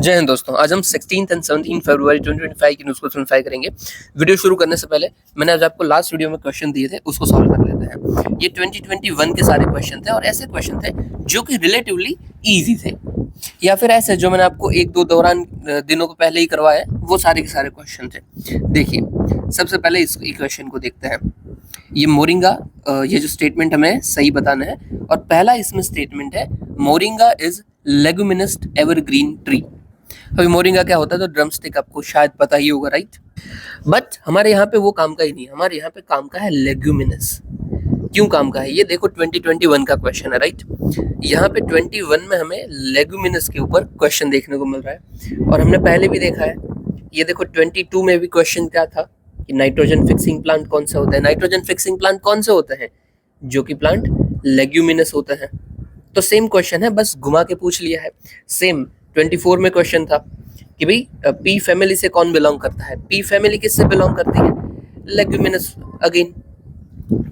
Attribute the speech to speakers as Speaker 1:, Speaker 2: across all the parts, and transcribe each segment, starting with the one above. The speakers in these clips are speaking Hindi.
Speaker 1: जय हिंद दोस्तों। आज हम 16 एंड 17 फरवरी 2025 की न्यूज़ को सिम्प्लीफाई करेंगे। वीडियो शुरू करने से पहले मैंने आज आपको लास्ट वीडियो में क्वेश्चन दिए थे, उसको सॉल्व कर लेते हैं। ये 2021 के सारे क्वेश्चन थे और ऐसे क्वेश्चन थे जो कि रिलेटिवली इजी थे, या फिर ऐसे जो मैंने आपको एक दो दौरान दिनों को पहले ही करवाए, वो सारे के सारे क्वेश्चन थे। देखिए, सबसे पहले इस क्वेश्चन को देखते हैं। ये मोरिंगा, ये जो स्टेटमेंट हमें सही बताना है, और पहला इसमें स्टेटमेंट है moringa is leguminous evergreen tree. अभी मोरिंगा क्या होता है तो ड्रमस्टिक आपको शायद पता ही होगा, राइट। बट हमारे यहाँ पे वो काम का ही नहीं है, हमारे यहाँ पे काम का है लेग्यूमिनस। क्यों काम का है ये देखो, 2021 का क्वेश्चन है, राइट। यहाँ पे 21 में हमें लेग्यूमिनस के ऊपर क्वेश्चन देखने को मिल रहा है, और हमने पहले भी देखा है। ये देखो 22 में भी क्वेश्चन क्या था कि नाइट्रोजन फिक्सिंग प्लांट कौन सा होता है। नाइट्रोजन फिक्सिंग प्लांट कौन से होते हैं? जो कि प्लांट लेग्यूमिनस होते हैं। तो सेम क्वेश्चन है, बस घुमा के पूछ लिया है। सेम 24 में क्वेश्चन था कि भाई पी फैमिली से कौन बिलोंग करता है। पी फैमिली किससे बिलोंग करती है? Leguminous again.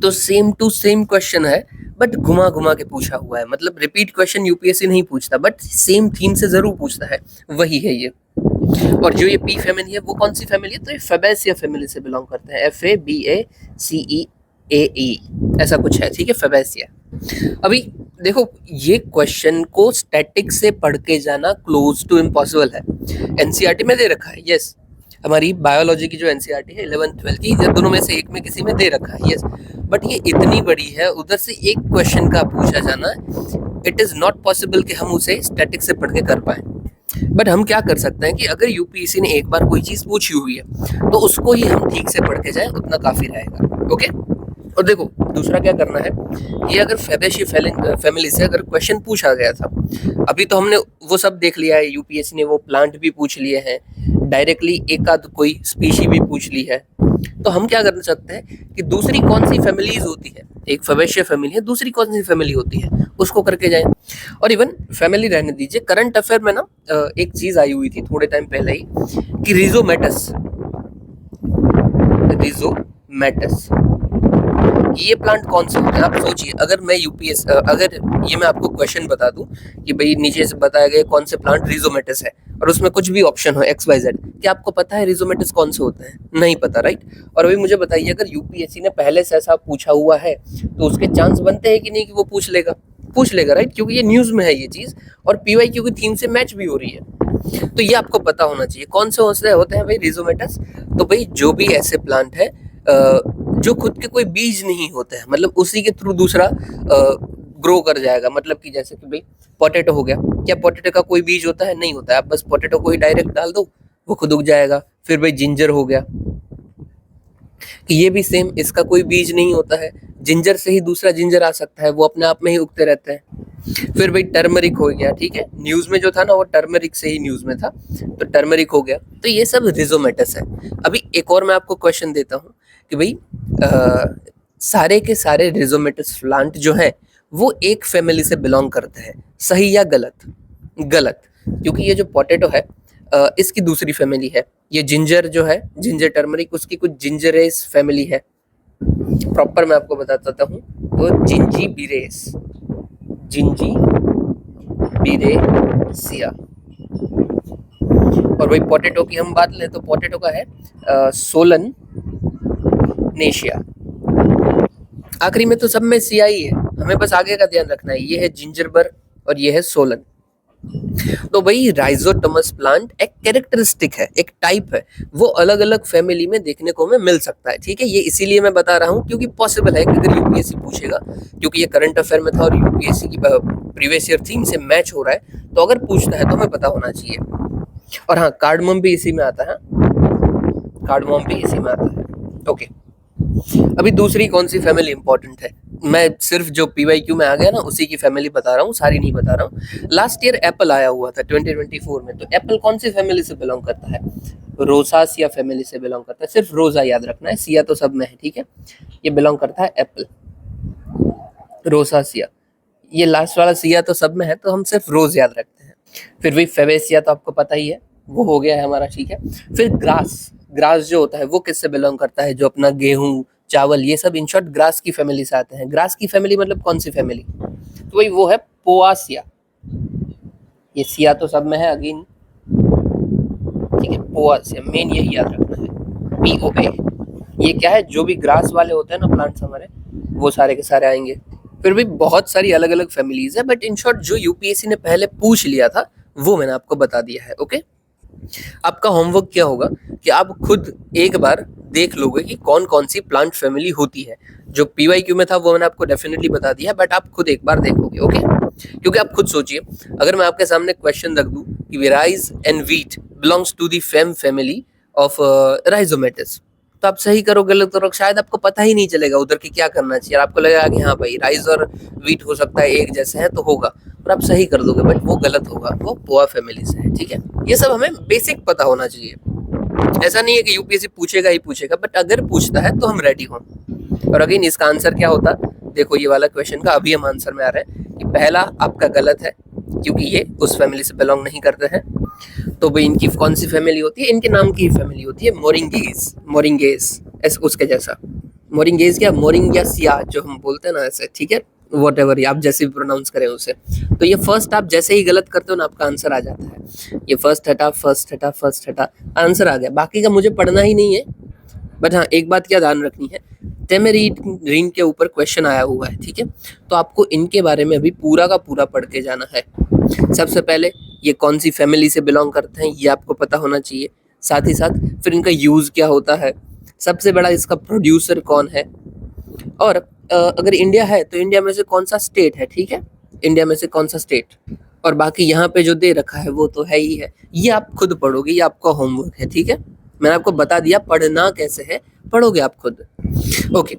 Speaker 1: तो सेम टू सेम क्वेश्चन है, बट घुमा घुमा के पूछा हुआ है। मतलब रिपीट क्वेश्चन यूपीएससी नहीं पूछता, बट सेम थीम से जरूर पूछता है, वही है ये। और जो ये पी फैमिली है वो कौन सी फैमिली है? तो ये फेबेसिया फैमिली से बिलोंग करते हैं। FABACEAE ऐसा कुछ है, ठीक है, फेबेसिया। अभी देखो, ये क्वेश्चन को स्टैटिक से पढ़ के जाना क्लोज टू इम्पॉसिबल है। एनसीईआरटी में दे रखा है, यस। हमारी बायोलॉजी की जो एनसीईआरटी है 11th 12th की, दोनों में से एक में किसी में दे रखा है, यस। बट ये इतनी बड़ी है, उधर से एक क्वेश्चन का पूछा जाना, इट इज नॉट पॉसिबल कि हम उसे स्टैटिक से पढ़ के कर पाए। बट हम क्या कर सकते हैं कि अगर यूपीएससी ने एक बार कोई चीज पूछी हुई है तो उसको ही हम ठीक से पढ़ के जाए, उतना काफी रहेगा, ओके। और देखो, दूसरा क्या करना है, ये अगर फेबेसी फैमिली से अगर क्वेश्चन पूछा गया था, अभी तो हमने वो सब देख लिया है, यूपीएससी ने वो प्लांट भी पूछ लिए हैं, डायरेक्टली एक आध कोई स्पीशी भी पूछ ली है। तो हम क्या कर सकते हैं कि दूसरी कौन सी फैमिलीज होती है, एक फेबेशिया फैमिली है, दूसरी कौन सी फैमिली होती है, उसको करके जाए। और इवन फैमिली रहने दीजिए, करंट अफेयर में ना एक चीज आई हुई थी थोड़े टाइम पहले ही कि रिजोमेटस ये प्लांट कौन से होते हैं। आप सोचिए, अगर मैं अगर ये मैं आपको क्वेश्चन बता दूं कि भाई नीचे से बताया गया कौन से प्लांट रिजोमेटस है, और उसमें कुछ भी ऑप्शन हो XYZ, क्या आपको पता है रिजोमेटस कौन से होते हैं? नहीं पता, राइट। और अभी मुझे बताइए, अगर यूपीएससी ने पहले से ऐसा पूछा हुआ है तो उसके चांस बनते हैं कि नहीं कि वो पूछ लेगा, राइट, क्योंकि ये न्यूज में है ये चीज, और पीवाईक्यू की थीम से मैच भी हो रही है। तो ये आपको पता होना चाहिए कौन से होते हैं भाई रिजोमेटस। तो भाई जो भी ऐसे प्लांट है जो खुद के कोई बीज नहीं होते हैं, मतलब उसी के थ्रू दूसरा ग्रो कर जाएगा। मतलब कि जैसे कि भाई पोटैटो हो गया, क्या पोटैटो का कोई बीज होता है? नहीं होता है। आप बस पोटैटो को ही डायरेक्ट डाल दो, वो खुद उग जाएगा। फिर भाई जिंजर हो गया, कि ये भी सेम, इसका कोई बीज नहीं होता है, जिंजर से ही दूसरा जिंजर आ सकता है, वो अपने आप में ही उगते रहते हैं। फिर भाई टर्मरिक हो गया, ठीक है, न्यूज में जो था ना वो टर्मरिक से ही न्यूज में था, तो टर्मरिक हो गया। तो ये सब रिजोमेटस है। अभी एक और मैं आपको क्वेश्चन देता हूँ कि भाई सारे के सारे रिजोमेटस प्लांट जो है वो एक फैमिली से बिलोंग करते हैं, सही या गलत? गलत, क्योंकि ये जो पोटैटो है इसकी दूसरी फैमिली है। ये जिंजर जो है, जिंजर टर्मरिक, उसकी कुछ जिंजरेस फैमिली है। प्रॉपर मैं आपको बताता हूँ, तो जिंजीबिरेसिया। और वही पोटैटो की हम बात लें तो पोटैटो का है सोलनेशिया। आखिरी में तो सब में सिया ही है, हमें बस आगे का ध्यान रखना है। ये है जिंजरबर और ये है सोलन। तो भाई राइजोटोमस प्लांट एक कैरेक्टरिस्टिक है, एक टाइप है, वो अलग अलग फैमिली में देखने को हमें मिल सकता है, ठीक है। ये इसीलिए मैं बता रहा हूँ क्योंकि पॉसिबल है कि अगर यूपीएससी पूछेगा, क्योंकि ये करंट अफेयर में था और यूपीएससी की प्रीवियस ईयर थीम से मैच हो रहा है, तो अगर पूछता है तो हमें पता होना चाहिए। और हाँ, कार्डमम भी इसी में आता है, ओके। अभी दूसरी कौन सी फैमिली इंपॉर्टेंट है, मैं सिर्फ जो पीवाईक्यू में आ गया ना उसी की फैमिली बता रहा हूँ, सारी नहीं बता रहा हूँ। लास्ट ईयर एप्पल आया हुआ था 2024 में, तो एप्पल कौन सी फैमिली से बिलोंग करता है? रोसासिया फैमिली से बिलोंग करता है। सिर्फ रोजा याद रखना है, सिया तो सब में है, ठीक है। ये बिलोंग करता है एप्पल, रोसासिया। ये लास्ट वाला सिया तो सब में है, तो हम सिर्फ रोज याद रखते हैं। फिर भी फेबेसिया तो आपको पता ही है, वो हो गया है हमारा, ठीक है। फिर ग्रास जो होता है वो किससे बिलोंग करता है? जो अपना गेहूं, चावल, ये सब इन शॉर्ट ग्रास की फैमिली से आते हैं। ग्रास की फैमिली मतलब कौन सी फैमिली? तो वही वो है पोआसिया। ये सिया तो सब में है अगेन, ठीक है, पोआसियम, मेन यही याद रखना है, POA। ये क्या है, जो भी ग्रास वाले होते हैं ना प्लांट्स हमारे, वो सारे के सारे आएंगे। फिर भी बहुत सारी अलग अलग फैमिलीज है, बट इन शॉर्ट जो यूपीएससी ने पहले पूछ लिया था वो मैंने आपको बता दिया है। ओके, आपका होमवर्क क्या होगा कि आप खुद एक बार देख लोगे कि कौन कौन सी प्लांट फैमिली होती है। जो पीवाईक्यू में था वो मैंने आपको डेफिनेटली बता दिया, बट आप खुद एक बार देखोगे। ओके, क्योंकि आप खुद सोचिए, अगर मैं आपके सामने क्वेश्चन रख दूं कि rice and wheat belongs to the fame family of rhizomatous, तो आप सही करो गलत करो शायद आपको पता ही नहीं चलेगा उधर की क्या करना चाहिए। आपको लगेगा कि हाँ भाई राइस और व्हीट हो सकता है एक जैसे है तो होगा, और आप सही कर दोगे, बट वो गलत होगा, वो पोआ फैमिली से है। ठीक है, ये सब हमें बेसिक पता होना चाहिए। ऐसा नहीं है कि यूपीएससी पूछेगा ही पूछेगा, बट अगर पूछता है तो हम रेडी हों। और अगेन इसका आंसर क्या होता, देखो ये वाला क्वेश्चन का अभी हम आंसर में आ रहे हैं कि पहला आपका गलत है, क्योंकि ये उस फैमिली से बिलोंग नहीं करते हैं। तो भाई इनकी कौन सी फैमिली होती है, इनके नाम की फैमिली होती है मोरिंगेज। मोरिंगेज ऐसे उसके जैसा, मोरिंगेज क्या, मोरिंगेसिया जो हम बोलते हैं ना ऐसे। ठीक है, वॉट एवर आप जैसे भी प्रोनाउंस करें उसे। तो ये फर्स्ट आप जैसे ही गलत करते हो ना आपका आंसर आ जाता है। ये फर्स्ट हटा, फर्स्ट हटा, फर्स्ट हटा, आंसर आ गया। बाकी का मुझे पढ़ना ही नहीं है, बट हाँ एक बात क्या ध्यान रखनी है, टेमेरीन के ऊपर क्वेश्चन आया हुआ है। ठीक है, तो आपको इनके बारे में अभी पूरा का पूरा पढ़ के जाना है। सबसे पहले ये कौन सी फैमिली से बिलोंग करते हैं ये आपको पता होना चाहिए, साथ ही साथ फिर इनका यूज क्या होता है, सबसे बड़ा इसका प्रोड्यूसर कौन है, और अगर इंडिया है तो इंडिया में से कौन सा स्टेट है। ठीक है, इंडिया में से कौन सा स्टेट, और बाकी यहाँ पे जो दे रखा है वो तो है ही है। ये आप खुद पढ़ोगे, ये आपका होमवर्क है। ठीक है, मैंने आपको बता दिया पढ़ना कैसे है, पढ़ोगे आप खुद। ओके,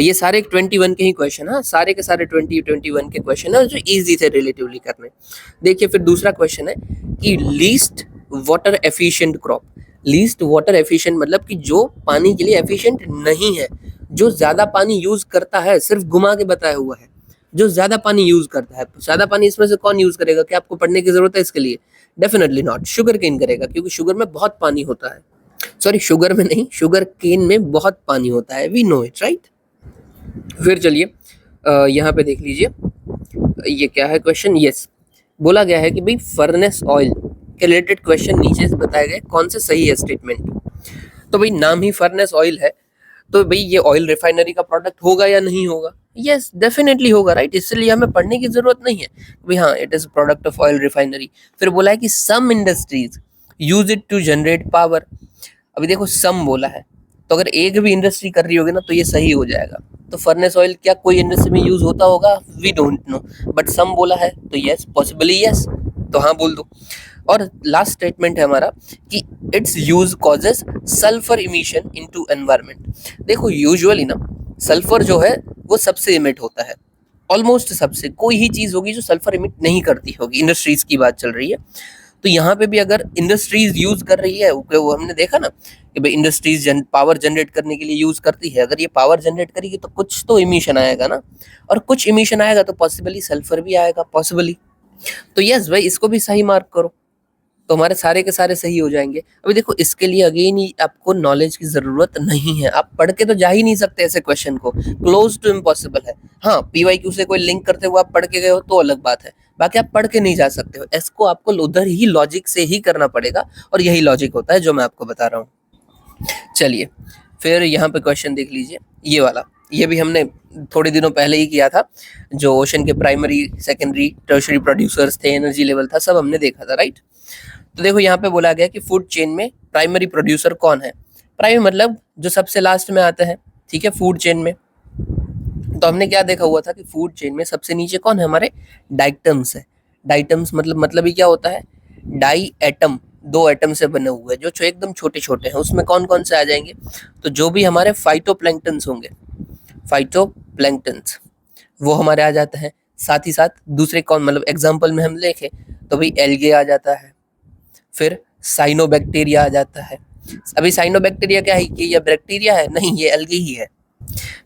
Speaker 1: ये सारे 21 के ही क्वेश्चन है, सारे के सारे 21 के क्वेश्चन है जो इजी थे रिलेटिवली करने। देखिए फिर दूसरा क्वेश्चन है कि least water efficient crop. Least water efficient मतलब कि जो पानी के लिए एफिशिएंट नहीं है, जो ज्यादा पानी यूज करता है, सिर्फ घुमा के बताया हुआ है, जो ज्यादा पानी यूज करता है। ज्यादा पानी इसमें से कौन यूज करेगा, क्या आपको पढ़ने की जरूरत है इसके लिए? डेफिनेटली नॉट, शुगर केन करेगा, क्योंकि शुगर में बहुत पानी होता है। सॉरी, शुगर में नहीं, शुगर केन में बहुत पानी होता है, वी नो इट राइट। फिर चलिए यहाँ पे देख लीजिए, ये क्या है क्वेश्चन। यस, बोला गया है कि भाई फर्नेस ऑयल के रिलेटेड क्वेश्चन नीचे से बताए गए कौन से सही है स्टेटमेंट। तो भाई नाम ही फर्नेस ऑयल है, तो भाई ये ऑयल रिफाइनरी का प्रोडक्ट होगा या नहीं होगा? यस डेफिनेटली होगा राइट, इसलिए हमें पढ़ने की जरूरत नहीं है भाई हाँ it is product of oil refinery. फिर बोला है कि some industries use it to generate power. अभी देखो सम बोला है, तो अगर एक भी इंडस्ट्री कर रही होगी ना तो ये सही हो जाएगा। तो फर्नेस ऑयल क्या कोई इंडस्ट्री में यूज होता होगा? We don't know, but some बोला है तो यस, पॉसिबली यस, तो हाँ बोल दो। और लास्ट स्टेटमेंट है हमारा कि it's use causes sulphur emission into environment. देखो यूजुअली ना सल्फर जो है वो सबसे इमिट होता है, ऑलमोस्ट सबसे। कोई ही चीज होगी जो सल्फर इमिट नहीं करती होगी, इंडस्ट्रीज की बात चल रही है। तो यहाँ पे भी अगर इंडस्ट्रीज यूज कर रही है, वो हमने देखा ना कि भाई इंडस्ट्रीज पावर जनरेट करने के लिए यूज करती है, अगर ये पावर जनरेट करेगी तो कुछ तो इमिशन आएगा ना, और कुछ इमिशन आएगा तो पॉसिबली सल्फर भी आएगा, पॉसिबली। तो यस भाई इसको भी सही मार्क करो, तो हमारे सारे के सारे सही हो जाएंगे। अभी देखो इसके लिए अगेन ही आपको नॉलेज की जरूरत नहीं है, आप पढ़ के तो जा ही नहीं सकते ऐसे क्वेश्चन को, क्लोज टू इम्पॉसिबल है। हाँ पीवाईक्यू से कोई लिंक करते हुए आप पढ़ के गए हो तो अलग बात है, बाकी आप पढ़ के नहीं जा सकते हो। इसको आपको उधर ही लॉजिक से ही करना पड़ेगा, और यही लॉजिक होता है जो मैं आपको बता रहा हूँ। चलिए फिर यहाँ पे क्वेश्चन देख लीजिए, ये वाला, ये भी हमने थोड़े दिनों पहले ही किया था। जो ओशन के प्राइमरी सेकेंडरी टर्शरी प्रोड्यूसर्स थे, एनर्जी लेवल था, सब हमने देखा था राइट। तो देखो यहाँ पे बोला गया कि फूड चेन में प्राइमरी प्रोड्यूसर कौन है। प्राइमरी मतलब जो सबसे लास्ट में आते हैं, ठीक है, फूड चेन में। तो हमने क्या देखा हुआ था कि फूड चेन में सबसे नीचे कौन है, हमारे डाइटम्स है। डाइटम्स मतलब ही क्या होता है, डाई एटम, दो एटम से बने हुए जो एकदम छोटे छोटे हैं। उसमें कौन कौन से आ जाएंगे, तो जो भी हमारे फाइटोप्लैंक्टन्स होंगे, फाइटोप्लैंक्टन्स वो हमारे आ जाते हैं। साथ ही साथ दूसरे कौन, मतलब एग्जाम्पल में हम देखें तो भाई एल्गे आ जाता है, फिर साइनोबैक्टीरिया आ जाता है। अभी साइनोबैक्टीरिया क्या है कि ये बैक्टीरिया है? नहीं, ये एल्गे ही है।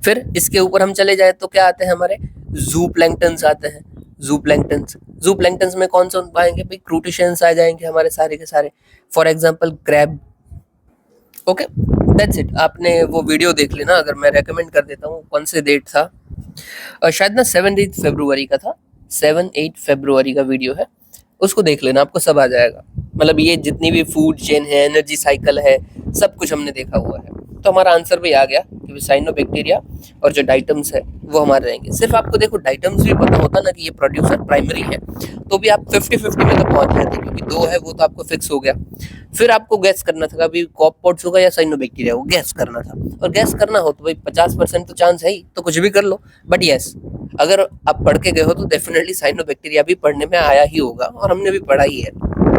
Speaker 1: फिर इसके ऊपर हम चले जाए तो क्या आते हैं हमारे, जूप्लैंक्टन्स आते हैं। जूप्लैंक्टन्स में कौन सा पाएंगे भाई, क्रूटिशियंस आ जाएंगे हमारे सारे के सारे, for example crab. Okay that's it. आपने वो वीडियो देख लेना, अगर मैं रेकमेंड कर देता हूँ, कौन से डेट था, शायद ना 7-8 फरवरी का था, 7-8 फरवरी का वीडियो है, उसको देख लेना, आपको सब आ जाएगा। मतलब ये जितनी भी फूड चेन है, एनर्जी साइकिल है, सब कुछ हमने देखा हुआ है। तो हमारा आंसर भी आ गया कि साइनोबैक्टीरिया और जो डाइटम्स है वो हमारे रहेंगे। सिर्फ आपको देखो डाइटम्स भी पता होता ना कि ये प्रोड्यूसर प्राइमरी है, तो भी आप 50-50 में तो पहुंच जाते, क्योंकि दो है वो तो आपको फिक्स हो गया। फिर आपको गैस करना था अभी कॉपपोट्स होगा या साइनोबैक्टीरिया, वो गैस करना था। और गैस करना हो तो भाई 50% तो चांस है ही, तो कुछ भी कर लो। बट यस, अगर आप पढ़ के गए हो तो डेफिनेटली साइनोबैक्टीरिया भी पढ़ने में आया ही होगा, और हमने भी पढ़ा ही है।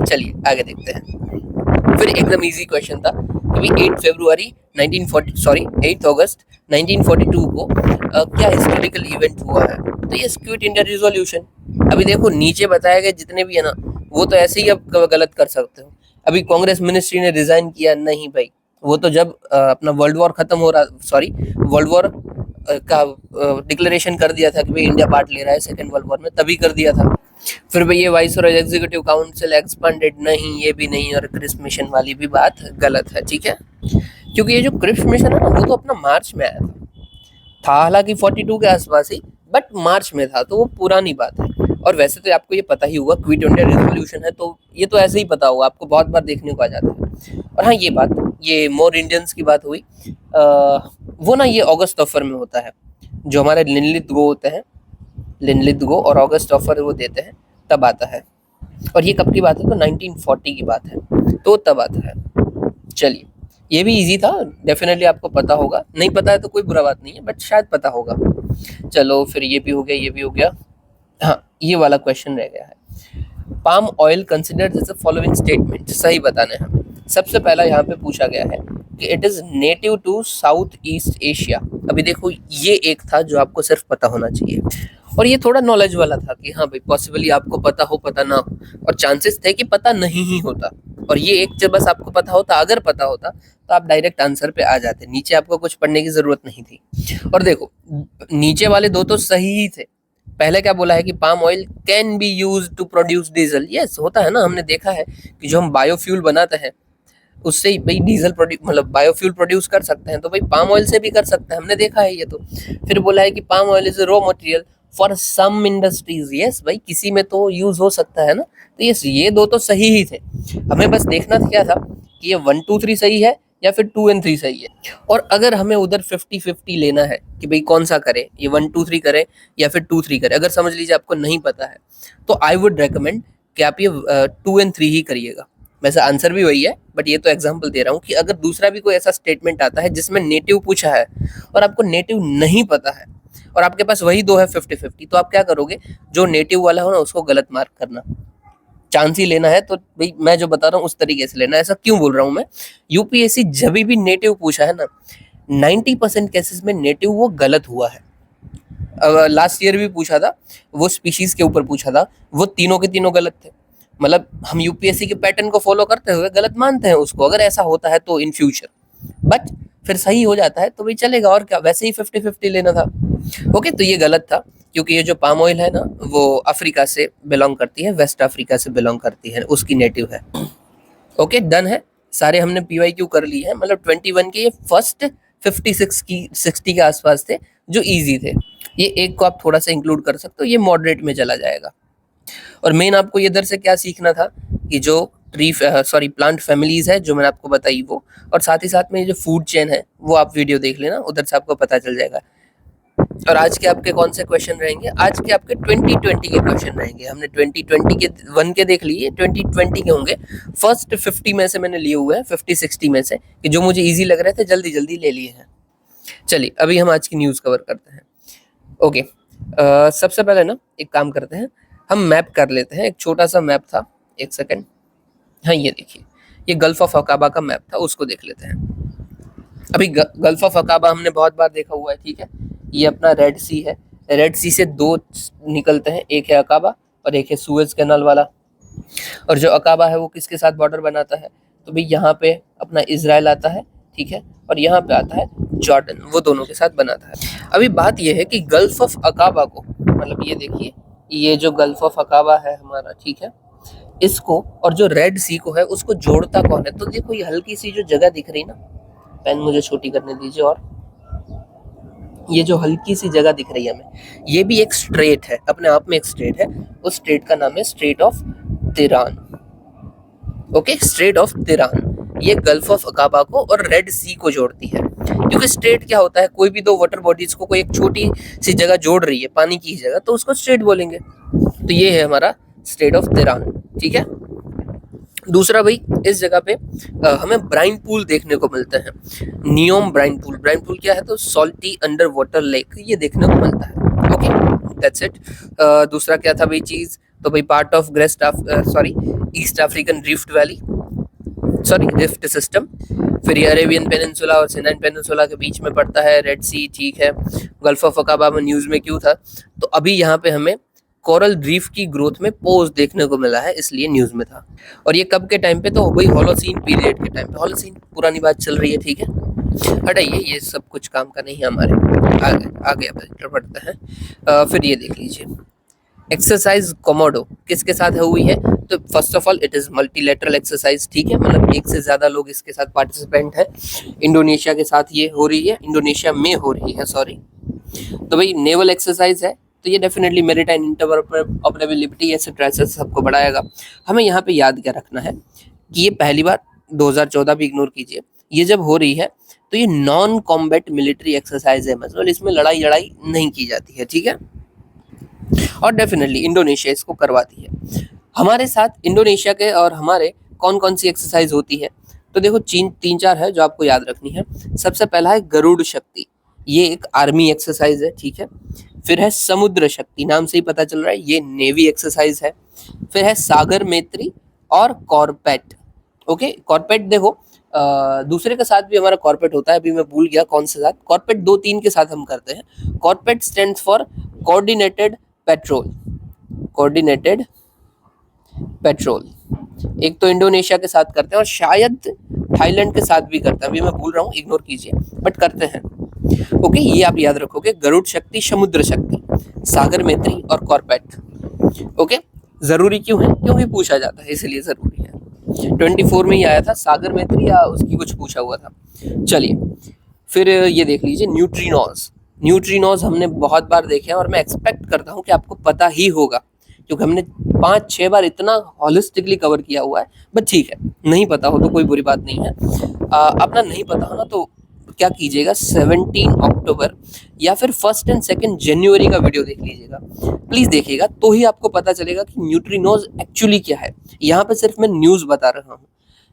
Speaker 1: चलिए आगे देखते हैं। फिर एकदम इजी क्वेश्चन था कि 8 फरवरी 1940 सॉरी 8 अगस्त 1942 को क्या हिस्टोरिकल इवेंट हुआ है? तो ये क्विट इंडिया रिजोल्यूशन। अभी देखो नीचे बताया गया जितने भी है ना, वो तो ऐसे ही अब गलत कर सकते हो। अभी कांग्रेस मिनिस्ट्री ने रिजाइन किया नहीं भाई, वो तो जब अपना वर्ल्ड वॉर खत्म हो रहा, सॉरी वर्ल्ड वॉर का डिक्लेरेशन कर दिया था कि भाई इंडिया पार्ट ले रहा है सेकेंड वर्ल्ड वॉर में, तभी कर दिया था। फिर भाई ये वाइसरॉय एग्जीक्यूटिव काउंसिल एक्सपांडेड नहीं, ये भी नहीं, और क्रिप्स मिशन वाली भी बात गलत है, ठीक है। क्योंकि ये जो क्रिप्स मिशन है ना, वो तो अपना मार्च में आया था हालांकि 42 के आसपास ही, बट मार्च में था, तो वो पुरानी बात है। और वैसे तो आपको ये पता ही होगा क्विट इंडिया रेजोल्यूशन है, तो ये तो ऐसे ही पता होगा आपको, बहुत बार देखने को आ जाता है। और हाँ, ये बात, ये मोर इंडियंस की बात हुई, वो ना ये अगस्त ऑफर में होता है, जो हमारे लिनलित गो होते हैं, लिनलित गो और अगस्त ऑफर वो देते हैं, तब आता है। और ये कब की बात है? तो 1940 की बात है, तो तब आता है। चलिए, ये भी इजी था, डेफिनेटली आपको पता होगा। नहीं पता है तो कोई बुरा बात नहीं है, बट शायद पता होगा। चलो फिर ये भी हो गया, ये भी हो गया। हाँ, ये वाला क्वेश्चन रह गया है। Palm oil considered as the following statement, सही बताना है हमें। सबसे पहला यहाँ पे पूछा गया है कि it is native to South East Asia. अभी देखो, ये एक था जो आपको सिर्फ पता होना चाहिए, और ये थोड़ा नॉलेज वाला था कि हाँ भाई पॉसिबली आपको पता हो, पता ना हो, और चांसेस थे कि पता नहीं ही होता। और ये एक जब बस आपको पता होता, अगर पता होता तो आप डायरेक्ट आंसर पे आ जाते, नीचे आपको कुछ पढ़ने की जरूरत नहीं थी। और देखो, नीचे वाले दो तो सही ही थे। पहले क्या बोला है कि palm oil can be use to produce diesel. Yes, होता है ना, हमने देखा है कि जो हम बायोफ्यूल बनाते हैं उससे ही भाई डीजल मतलब बायोफ्यूल प्रोड्यूस कर सकते हैं, तो भाई पाम ऑयल से भी कर सकते हैं, हमने देखा है ये तो। फिर बोला है कि palm oil is raw material for some industries. Yes भाई, किसी में तो यूज हो सकता है ना, तो यस, ये दो तो सही ही थे। हमें बस देखना क्या था कि ये 1 2 3 सही है या फिर 2 और 3 सही है। और अगर हमें उधर 50-50 लेना है कि भाई कौन सा करें, ये 1 2 3 करें या फिर 2 3 करें, अगर समझ लीजिए आपको नहीं पता है, तो आई वुड रेकमेंड कि आप ये 2 और 3 ही करिएगा। वैसे आंसर भी वही है, बट ये तो एग्जांपल दे रहा हूँ कि अगर दूसरा भी कोई ऐसा स्टेटमेंट आता है जिसमें नेटिव पूछा है और आपको नेटिव नहीं पता है और आपके पास वही दो है 50-50, तो आप क्या करोगे? जो नेटिव वाला हो ना, उसको गलत मार्क करना। चांस ही लेना है तो भाई मैं जो बता रहा हूँ उस तरीके से लेना। ऐसा क्यों बोल रहा हूँ मैं? यूपीएससी जब भी नेटिव पूछा है ना, 90% केसेस में नेटिव वो गलत हुआ है। लास्ट ईयर भी पूछा था, वो स्पीशीज के ऊपर पूछा था, वो तीनों के तीनों गलत थे। मतलब हम यूपीएससी के पैटर्न को फॉलो करते हुए गलत मानते हैं उसको, अगर ऐसा होता है तो इन फ्यूचर, बट फिर सही हो जाता है तो भाई चलेगा, और क्या, वैसे ही 50-50 लेना था। ओके, तो ये गलत था, क्योंकि ये जो पाम ऑयल है ना, वो अफ्रीका से बिलोंग करती है, वेस्ट अफ्रीका से बिलोंग करती है, उसकी नेटिव है। ओके, डन है, सारे हमने पीवाईक्यू कर लिए हैं। मतलब 21 के ये फर्स्ट 56 की 60 के आसपास थे जो इजी थे। ये एक को आप थोड़ा सा इंक्लूड कर सकते हो, ये मॉडरेट में चला जाएगा। और मेन आपको इधर से क्या सीखना था कि जो प्लांट फैमिलीज है जो मैंने आपको बताई वो, और साथ ही साथ में जो फूड चेन है वो आप वीडियो देख लेना, उधर से आपको पता चल जाएगा। और आज के आपके कौन से क्वेश्चन रहेंगे? आज के आपके 2020 के क्वेश्चन रहेंगे। हमने 2020 के 1 के देख लिए, 2020 के होंगे। फर्स्ट 50 में से मैंने लिए हुए हैं, 50-60 में से, कि जो मुझे इजी लग रहे थे जल्दी जल्दी ले लिए हैं। चलिए अभी हम आज की न्यूज़ कवर करते हैं। ओके, सबसे पहले ना एक काम करते हैं, हम मैप कर लेते हैं। एक छोटा सा मैप था, एक सेकेंड। हाँ, ये देखिए, ये गल्फ ऑफ अकाबा का मैप था, उसको देख लेते हैं। अभी गल्फ ऑफ अकाबा हमने बहुत बार देखा हुआ है, ठीक है। ये अपना रेड सी है, रेड सी से दो निकलते हैं, एक है अकाबा और एक है सुएज कैनाल वाला। और जो अकाबा है वो किसके साथ बॉर्डर बनाता है? तो भाई यहाँ पे अपना इजराइल आता है, ठीक है, और यहाँ पे आता है जॉर्डन, वो दोनों के साथ बनाता है। अभी बात ये है कि गल्फ ऑफ अकाबा को, मतलब ये देखिए, ये जो गल्फ ऑफ अकाबा है हमारा, ठीक है, इसको और जो रेड सी को है उसको जोड़ता कौन है? तो देखो ये हल्की सी जो जगह दिख रही ना, पेन मुझे छोटी करने दीजिए, और ये जो हल्की सी जगह दिख रही है हमें, ये भी एक स्ट्रेट है, अपने आप में एक स्ट्रेट है। उस स्ट्रेट का नाम है strait of Tiran. Okay, strait of Tiran ये गल्फ ऑफ अकाबा को और रेड सी को जोड़ती है। क्योंकि स्ट्रेट क्या होता है, कोई भी दो वाटर बॉडीज को कोई एक छोटी सी जगह जोड़ रही है पानी की जगह, तो उसको स्ट्रेट बोलेंगे। तो ये है हमारा स्ट्रेट ऑफ तिरान, ठीक है। दूसरा भाई, इस जगह पे हमें ब्राइन पूल देखने को मिलते हैं, Neom brine pool. Brine pool क्या है, तो सॉल्टी अंडर वाटर लेक, ये देखने को मिलता है। Okay, that's it. दूसरा क्या था भाई चीज, तो भाई part of east African rift valley, rift system. फिर ये अरेबियन पेनिनसुला और सिनाइन पेनिनसुला के बीच में पड़ता है, रेड सी, ठीक है। गल्फ ऑफ अकाबा में न्यूज में क्यों था, तो अभी यहाँ पे हमें कोरल रीफ की ग्रोथ में पोज देखने को मिला है, इसलिए न्यूज में था। और ये कब के टाइम पे, तो भाई होलोसीन पीरियड के टाइम पे। होलोसीन पुरानी बात चल रही है, ठीक है, हटाइए, ये सब कुछ काम का नहीं है हमारे। आगे बढ़ते हैं। फिर ये देख लीजिए, एक्सरसाइज कोमोडो किसके साथ हुई है, तो first of all it is multilateral exercise, ठीक है, मतलब एक से ज्यादा लोग इसके साथ पार्टिसिपेंट है। इंडोनेशिया के साथ ये हो रही है, इंडोनेशिया में हो रही है, सॉरी। तो भाई नेवल एक्सरसाइज है, तो ये डेफिनेटली मैरीटाइम इंटरऑपरेबिलिटी एक्सेट्रा सबको बढ़ाएगा। हमें यहाँ पे याद क्या रखना है कि ये पहली बार 2014 भी इग्नोर कीजिए, ये जब हो रही है तो ये नॉन कॉम्बैट मिलिट्री एक्सरसाइज है, मतलब इसमें लड़ाई नहीं की जाती है, ठीक है। और डेफिनेटली इंडोनेशिया इसको करवाती है। हमारे साथ इंडोनेशिया के और हमारे कौन कौन सी एक्सरसाइज होती है, तो देखो तीन चार है जो आपको याद रखनी है। सबसे पहला है गरुड़ शक्ति, ये एक आर्मी एक्सरसाइज है, ठीक है। फिर है समुद्र शक्ति, नाम से ही पता चल रहा है ये नेवी एक्सरसाइज है। फिर है सागर मैत्री और कॉर्पेट। ओके, कॉर्पेट देखो दूसरे के साथ भी हमारा कॉर्पेट होता है, अभी मैं भूल गया कौन से साथ। कॉर्पेट 2-3 के साथ हम करते हैं। CORPAT stands for coordinated patrol, coordinated patrol. एक तो इंडोनेशिया के साथ करते हैं और शायद थाईलैंड के साथ भी करते हैं, अभी मैं भूल रहा हूँ, इग्नोर कीजिए, बट करते हैं। ओके, ये आप याद रखोगे, गरुड़ शक्ति, समुद्र शक्ति, सागर मैत्री और कॉर्पेट। ओके, जरूरी क्यों है, क्योंकि पूछा जाता है इसलिए जरूरी है। 24 में ही आया था सागर मैत्री, या उसकी कुछ पूछा हुआ था। चलिए फिर ये देख लीजिए, न्यूट्रिनोज। न्यूट्रिनोज हमने बहुत बार देखे हैं और मैं एक्सपेक्ट करता हूँ कि आपको पता ही होगा, क्योंकि हमने 5-6 बार इतना हॉलिस्टिकली कवर किया हुआ है। बट ठीक है, नहीं पता हो तो कोई बुरी बात नहीं है। अपना नहीं पता हो ना तो क्या कीजिएगा, 17 अक्टूबर या फिर 1 और 2 जनवरी का वीडियो देख लीजिएगा, प्लीज देखिएगा, तो ही आपको पता चलेगा कि न्यूट्रिनोज एक्चुअली क्या है। यहाँ पे सिर्फ मैं न्यूज बता रहा हूँ,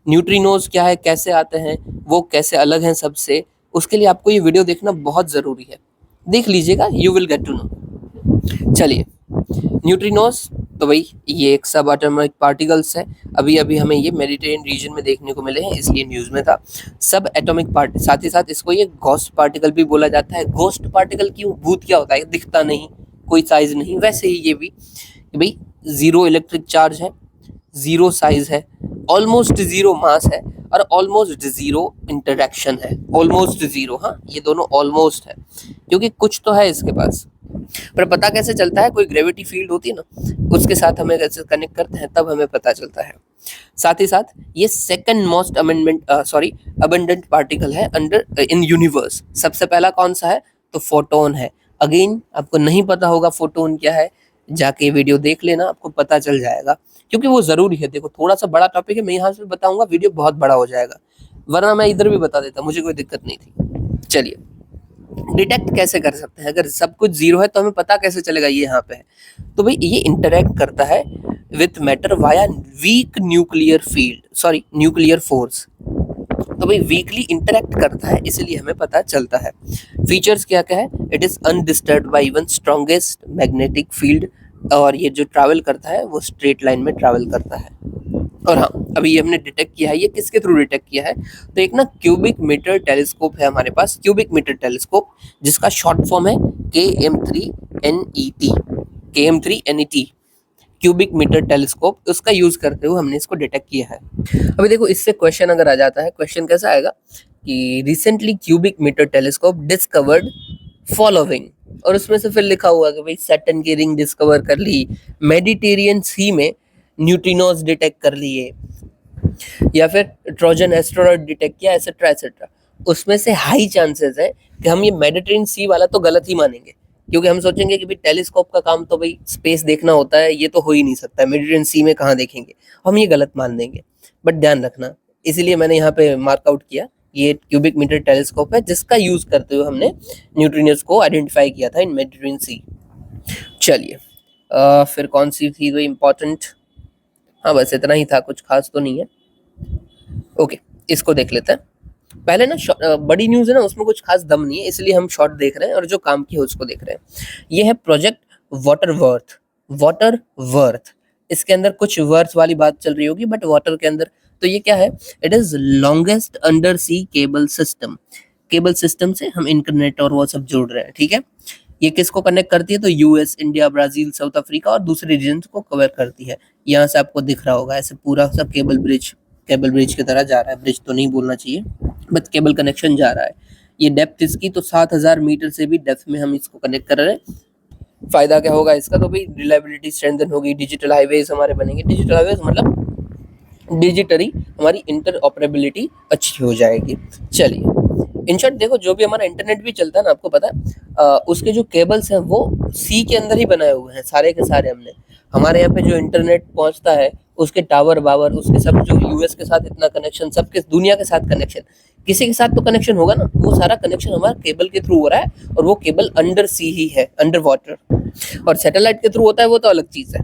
Speaker 1: न्यूट्रिनोज क्या है, कैसे आते हैं, वो कैसे अलग हैं सबसे, उसके लिए आपको ये वीडियो देखना बहुत जरूरी है। देख लीजिएगा, you will get to know. चलिए, न्यूट्रिनोज तो भाई ये एक सब एटॉमिक पार्टिकल्स है, अभी हमें ये मेडिटेरियन रीजन में देखने को मिले हैं, इसलिए न्यूज में था। सब एटॉमिक पार्टिकल, साथ ही साथ इसको ये घोस्ट पार्टिकल भी बोला जाता है। घोस्ट पार्टिकल क्यों, भूत क्या होता है, दिखता नहीं, कोई साइज नहीं, वैसे ही ये भी भाई 0 इलेक्ट्रिक चार्ज है, 0 साइज है, ऑलमोस्ट 0 मास है और ऑलमोस्ट 0 इंटरेक्शन है। ऑलमोस्ट 0, हाँ, ये दोनों ऑलमोस्ट है, क्योंकि कुछ तो है इसके पास। पर पता कैसे चलता है, कोई ग्रेविटी फील्ड होती है ना, उसके साथ हमें कैसे कनेक्ट करते हैं, तब हमें पता चलता है। साथ ही साथ ये सेकंड मोस्ट अबंडेंट पार्टिकल है अंडर इन यूनिवर्स। सबसे पहला कौन सा है, तो फोटोन है। अगेन आपको नहीं पता होगा फोटोन क्या है, जाके वीडियो देख लेना, आपको पता चल जाएगा, क्योंकि वो जरूरी है। देखो थोड़ा सा बड़ा टॉपिक है, मैं यहाँ से बताऊंगा, वीडियो बहुत बड़ा हो जाएगा, वरना मैं इधर भी बता देता, मुझे कोई दिक्कत नहीं थी। चलिए, डिटेक्ट कैसे कर सकते हैं, अगर सब कुछ 0 है तो हमें पता कैसे चलेगा ये यहाँ पे है, तो भाई ये इंटरेक्ट करता है with matter via weak nuclear force. तो भाई वीकली इंटरेक्ट करता है, इसलिए हमें पता चलता है। फीचर्स क्या क्या है, it is undisturbed by even strongest magnetic field, और ये जो ट्रैवल करता है वो स्ट्रेट लाइन में ट्रैवल करता है। और हाँ, अभी ये हमने डिटेक्ट किया है, ये किसके थ्रू डिटेक्ट किया है, तो एक ना क्यूबिक मीटर टेलीस्कोप है हमारे पास, क्यूबिक मीटर टेलीस्कोप, जिसका शॉर्ट फॉर्म है KM3NET, क्यूबिक मीटर टेलीस्कोप, उसका यूज करते हुए हमने इसको डिटेक्ट किया है। अभी देखो इससे क्वेश्चन अगर आ जाता है, क्वेश्चन कैसा आएगा कि recently cubic metre telescope discovered following, और उसमें से फिर लिखा हुआ कि भाई सैटर्न की रिंग डिस्कवर कर ली, मेडिटेरियन सी में न्यूट्रिनोज डिटेक्ट कर लिए, या फिर ट्रोजन एस्टेरॉयड डिटेक्ट किया, एसेट्रा एसेट्रा। उसमें से हाई चांसेस है कि हम ये मेडिटेरियन सी वाला तो गलत ही मानेंगे, क्योंकि हम सोचेंगे कि भाई टेलीस्कोप का काम तो भाई स्पेस देखना होता है, ये तो हो ही नहीं सकता, मेडिटेरियन सी में कहाँ देखेंगे, हम ये गलत मान देंगे। बट ध्यान रखना, इसीलिए मैंने यहाँ पे मार्कआउट किया, ये क्यूबिक मीटर टेलीस्कोप है जिसका यूज करते हुए हमने न्यूट्रिनोज को आइडेंटिफाई किया था इन मेडिटेरियन सी। चलिए फिर कौन सी थी कोई इंपॉर्टेंट? हाँ बस इतना ही था, कुछ खास तो नहीं है। ओके, इसको देख लेते हैं पहले ना। बड़ी न्यूज़ है ना, उसमें कुछ खास दम नहीं है, इसलिए हम शॉर्ट देख रहे हैं और जो काम की है उसको देख रहे हैं। ये है project water worth. Water worth, इसके अंदर कुछ वर्थ वाली बात चल रही होगी, बट वाटर के अंदर तो ये क्या है? It is longest under sea cable system. Cable system से हम इंटरनेट और वो सब जोड़ रहे हैं, ठीक है। ये किसको कनेक्ट करती है? तो US, India, Brazil, south Africa और दूसरे रीजन को कवर करती है। यहाँ से आपको दिख रहा होगा ऐसे पूरा सब केबल ब्रिज की तरह जा रहा है। ब्रिज तो नहीं बोलना चाहिए, बट केबल कनेक्शन जा रहा है। ये डेप्थ इसकी तो 7000 मीटर से भी डेप्थ में हम इसको कनेक्ट कर रहे हैं। फायदा क्या होगा इसका? तो भाई रिलायबिलिटी स्ट्रेंथन होगी, डिजिटल हाईवेज हमारे बनेंगे। डिजिटल हाईवेज मतलब डिजिटली हमारी इंटरऑपरेबिलिटी अच्छी हो जाएगी। चलिए, इन शॉर्ट देखो, जो भी हमारा इंटरनेट भी चलता है ना, आपको पता है उसके जो केबल्स हैं वो सी के अंदर ही बनाए हुए हैं सारे के सारे। हमने हमारे यहाँ पे जो इंटरनेट पहुंचता है, उसके टावर बावर, उसके सब जो यूएस के साथ इतना कनेक्शन, सबके दुनिया के साथ कनेक्शन, किसी के साथ तो कनेक्शन होगा ना, वो सारा कनेक्शन हमारा केबल के थ्रू हो रहा है। और वो केबल अंडर सी ही है, अंडर वाटर। और सैटेलाइट के थ्रू होता है वो तो अलग चीज है।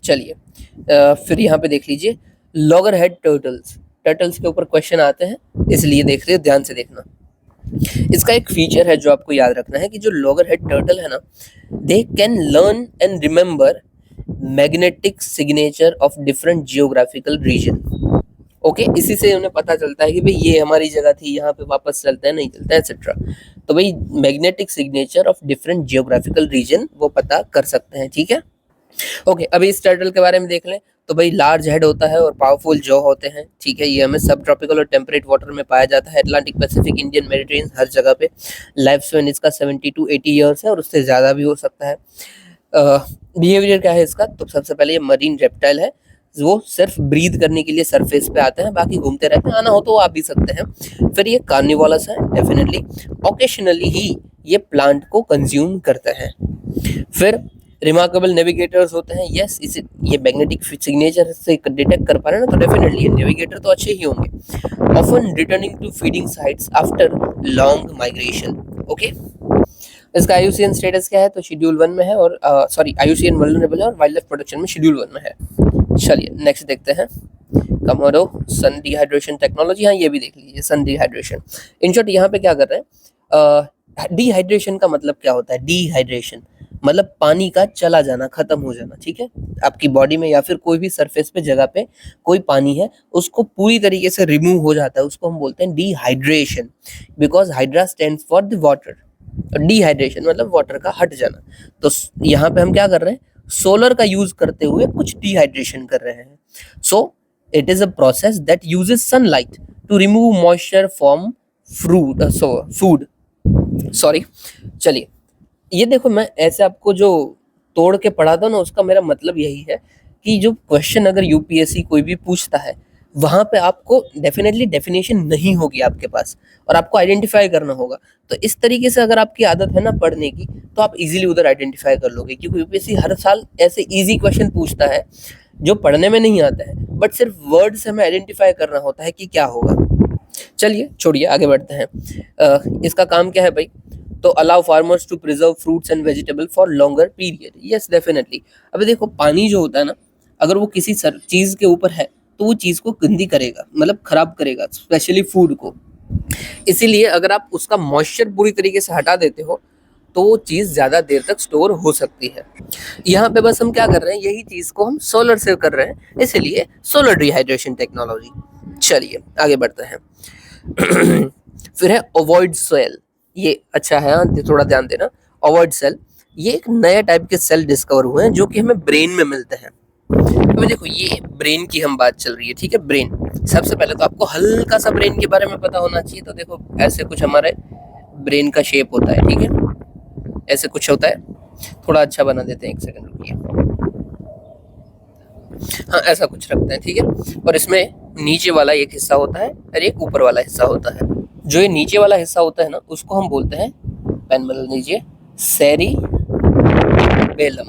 Speaker 1: चलिए फिर यहाँ पे देख लीजिए, लॉगर हेड टर्टल्स। टर्टल्स के ऊपर क्वेश्चन आते हैं, इसलिए देख रहे हो, ध्यान से देखना। इसका एक फीचर है जो आपको याद रखना है कि जो लॉगर हेड टर्टल है ना, they can learn and remember magnetic signature of different geographical region. Okay, इसी से उन्हें पता चलता है कि भाई ये हमारी जगह थी, यहाँ पे वापस चलता है नहीं चलता है एक्सेट्रा। तो भाई magnetic signature of different geographical region वो पता कर सकते हैं, ठीक है। ओके, अभी इस टर्टल के बारे में देख लें। तो भाई लार्ज हेड होता है और पावरफुल जॉ होते हैं, ठीक है। ये हमें सब ट्रॉपिकल और टेम्परेट वाटर में पाया जाता है, अटलांटिक, पैसिफिक, इंडियन, मेडिटेरियन, हर जगह पे। लाइफ स्पैन इसका 70 to 80 ईयर्स है और उससे ज़्यादा भी हो सकता है। बिहेवियर क्या है इसका? तो सबसे पहले ये मरीन रेप्टाइल है, वो सिर्फ ब्रीथ करने के लिए सरफेस पे आते हैं, बाकी घूमते रहते हैं। आना हो तो आ भी सकते हैं। फिर ये कार्निवोरस है डेफिनेटली। ओकेशनली ही ये प्लांट को कंज्यूम करते हैं। फिर रिमार्केबल नेविगेटर्स होते हैं। यस, इसे ये मैग्नेटिक सिग्नेचर से डिटेक्ट कर पा रहे हैं ना, तो डेफिनेटली नेविगेटर तो अच्छे ही होंगे। Often returning to feeding sites after long migration. Okay, इसका आईयूसीएन स्टेटस क्या है? तो शेड्यूल 1 में है, और सॉरी आईयूसीएन वल्नरेबल है और वाइल्ड लाइफ प्रोटेक्शन में शेड्यूल 1 में है। चलिए नेक्स्ट देखते हैं, कमोडो सन डिहाइड्रेशन टेक्नोलॉजी। हाँ, ये भी देख लीजिए, सन डिहाइड्रेशन। इन शॉर्ट यहाँ पे क्या कर रहे हैं? डिहाइड्रेशन का मतलब क्या होता है? डिहाइड्रेशन मतलब पानी का चला जाना, खत्म हो जाना, ठीक है। आपकी बॉडी में या फिर कोई भी सरफेस पे जगह पे कोई पानी है, उसको पूरी तरीके से रिमूव हो जाता है, उसको हम बोलते हैं dehydration. Because hydra stands for the water, dehydration मतलब वाटर का हट जाना। तो यहाँ पे हम क्या कर रहे हैं? सोलर का यूज करते हुए कुछ डिहाइड्रेशन कर रहे हैं। So it is a process that uses sunlight to remove moisture from food. Sorry, चलिए ये देखो, मैं ऐसे आपको जो तोड़ के पढ़ा था ना, उसका मेरा मतलब यही है कि जो क्वेश्चन अगर यूपीएससी कोई भी पूछता है, वहां पे आपको डेफिनेटली डेफिनेशन नहीं होगी आपके पास, और आपको आइडेंटिफाई करना होगा। तो इस तरीके से अगर आपकी आदत है ना पढ़ने की, तो आप इजीली उधर आइडेंटिफाई कर लोगे, क्योंकि यूपीएससी हर साल ऐसे इजी क्वेश्चन पूछता है जो पढ़ने में नहीं आता है, बट सिर्फ वर्ड से हमें आइडेंटिफाई करना होता है कि क्या होगा। चलिए छोड़िए, आगे बढ़ते हैं। इसका काम क्या है भाई? तो allow farmers to preserve fruits and vegetable for longer period. Yes definitely. अभी देखो, पानी जो होता है ना, अगर वो किसी चीज के ऊपर है तो वो चीज को गंदी करेगा, मतलब खराब करेगा, स्पेशली फूड को। इसीलिए अगर आप उसका मॉइस्चर पूरी तरीके से हटा देते हो तो वो चीज ज्यादा देर तक स्टोर हो सकती है। यहाँ पे बस हम क्या कर रहे हैं, यही चीज को हम सोलर से कर रहे हैं, इसीलिए सोलर डिहाइड्रेशन टेक्नोलॉजी। चलिए आगे बढ़ते हैं। फिर है अवॉइड सेल। ये अच्छा है, थोड़ा ध्यान देना। अवॉइड सेल, ये एक नया टाइप के सेल डिस्कवर हुए हैं जो कि हमें ब्रेन में मिलते हैं। अभी देखो, ये ब्रेन की हम बात चल रही है, ठीक है। ब्रेन, सबसे पहले तो आपको हल्का सा ब्रेन के बारे में पता होना चाहिए। तो देखो, ऐसे कुछ हमारे ब्रेन का शेप होता है, ठीक है, ऐसे कुछ होता है। थोड़ा अच्छा बना देते हैं, एक सेकंड रुकिए। हाँ, ऐसा कुछ रखते हैं, ठीक है। और इसमें नीचे वाला एक हिस्सा होता है और एक ऊपर वाला हिस्सा होता है। जो ये नीचे वाला हिस्सा होता है ना, उसको हम बोलते हैं, पेन बदल लीजिए, सेरिबेलम। बेलम,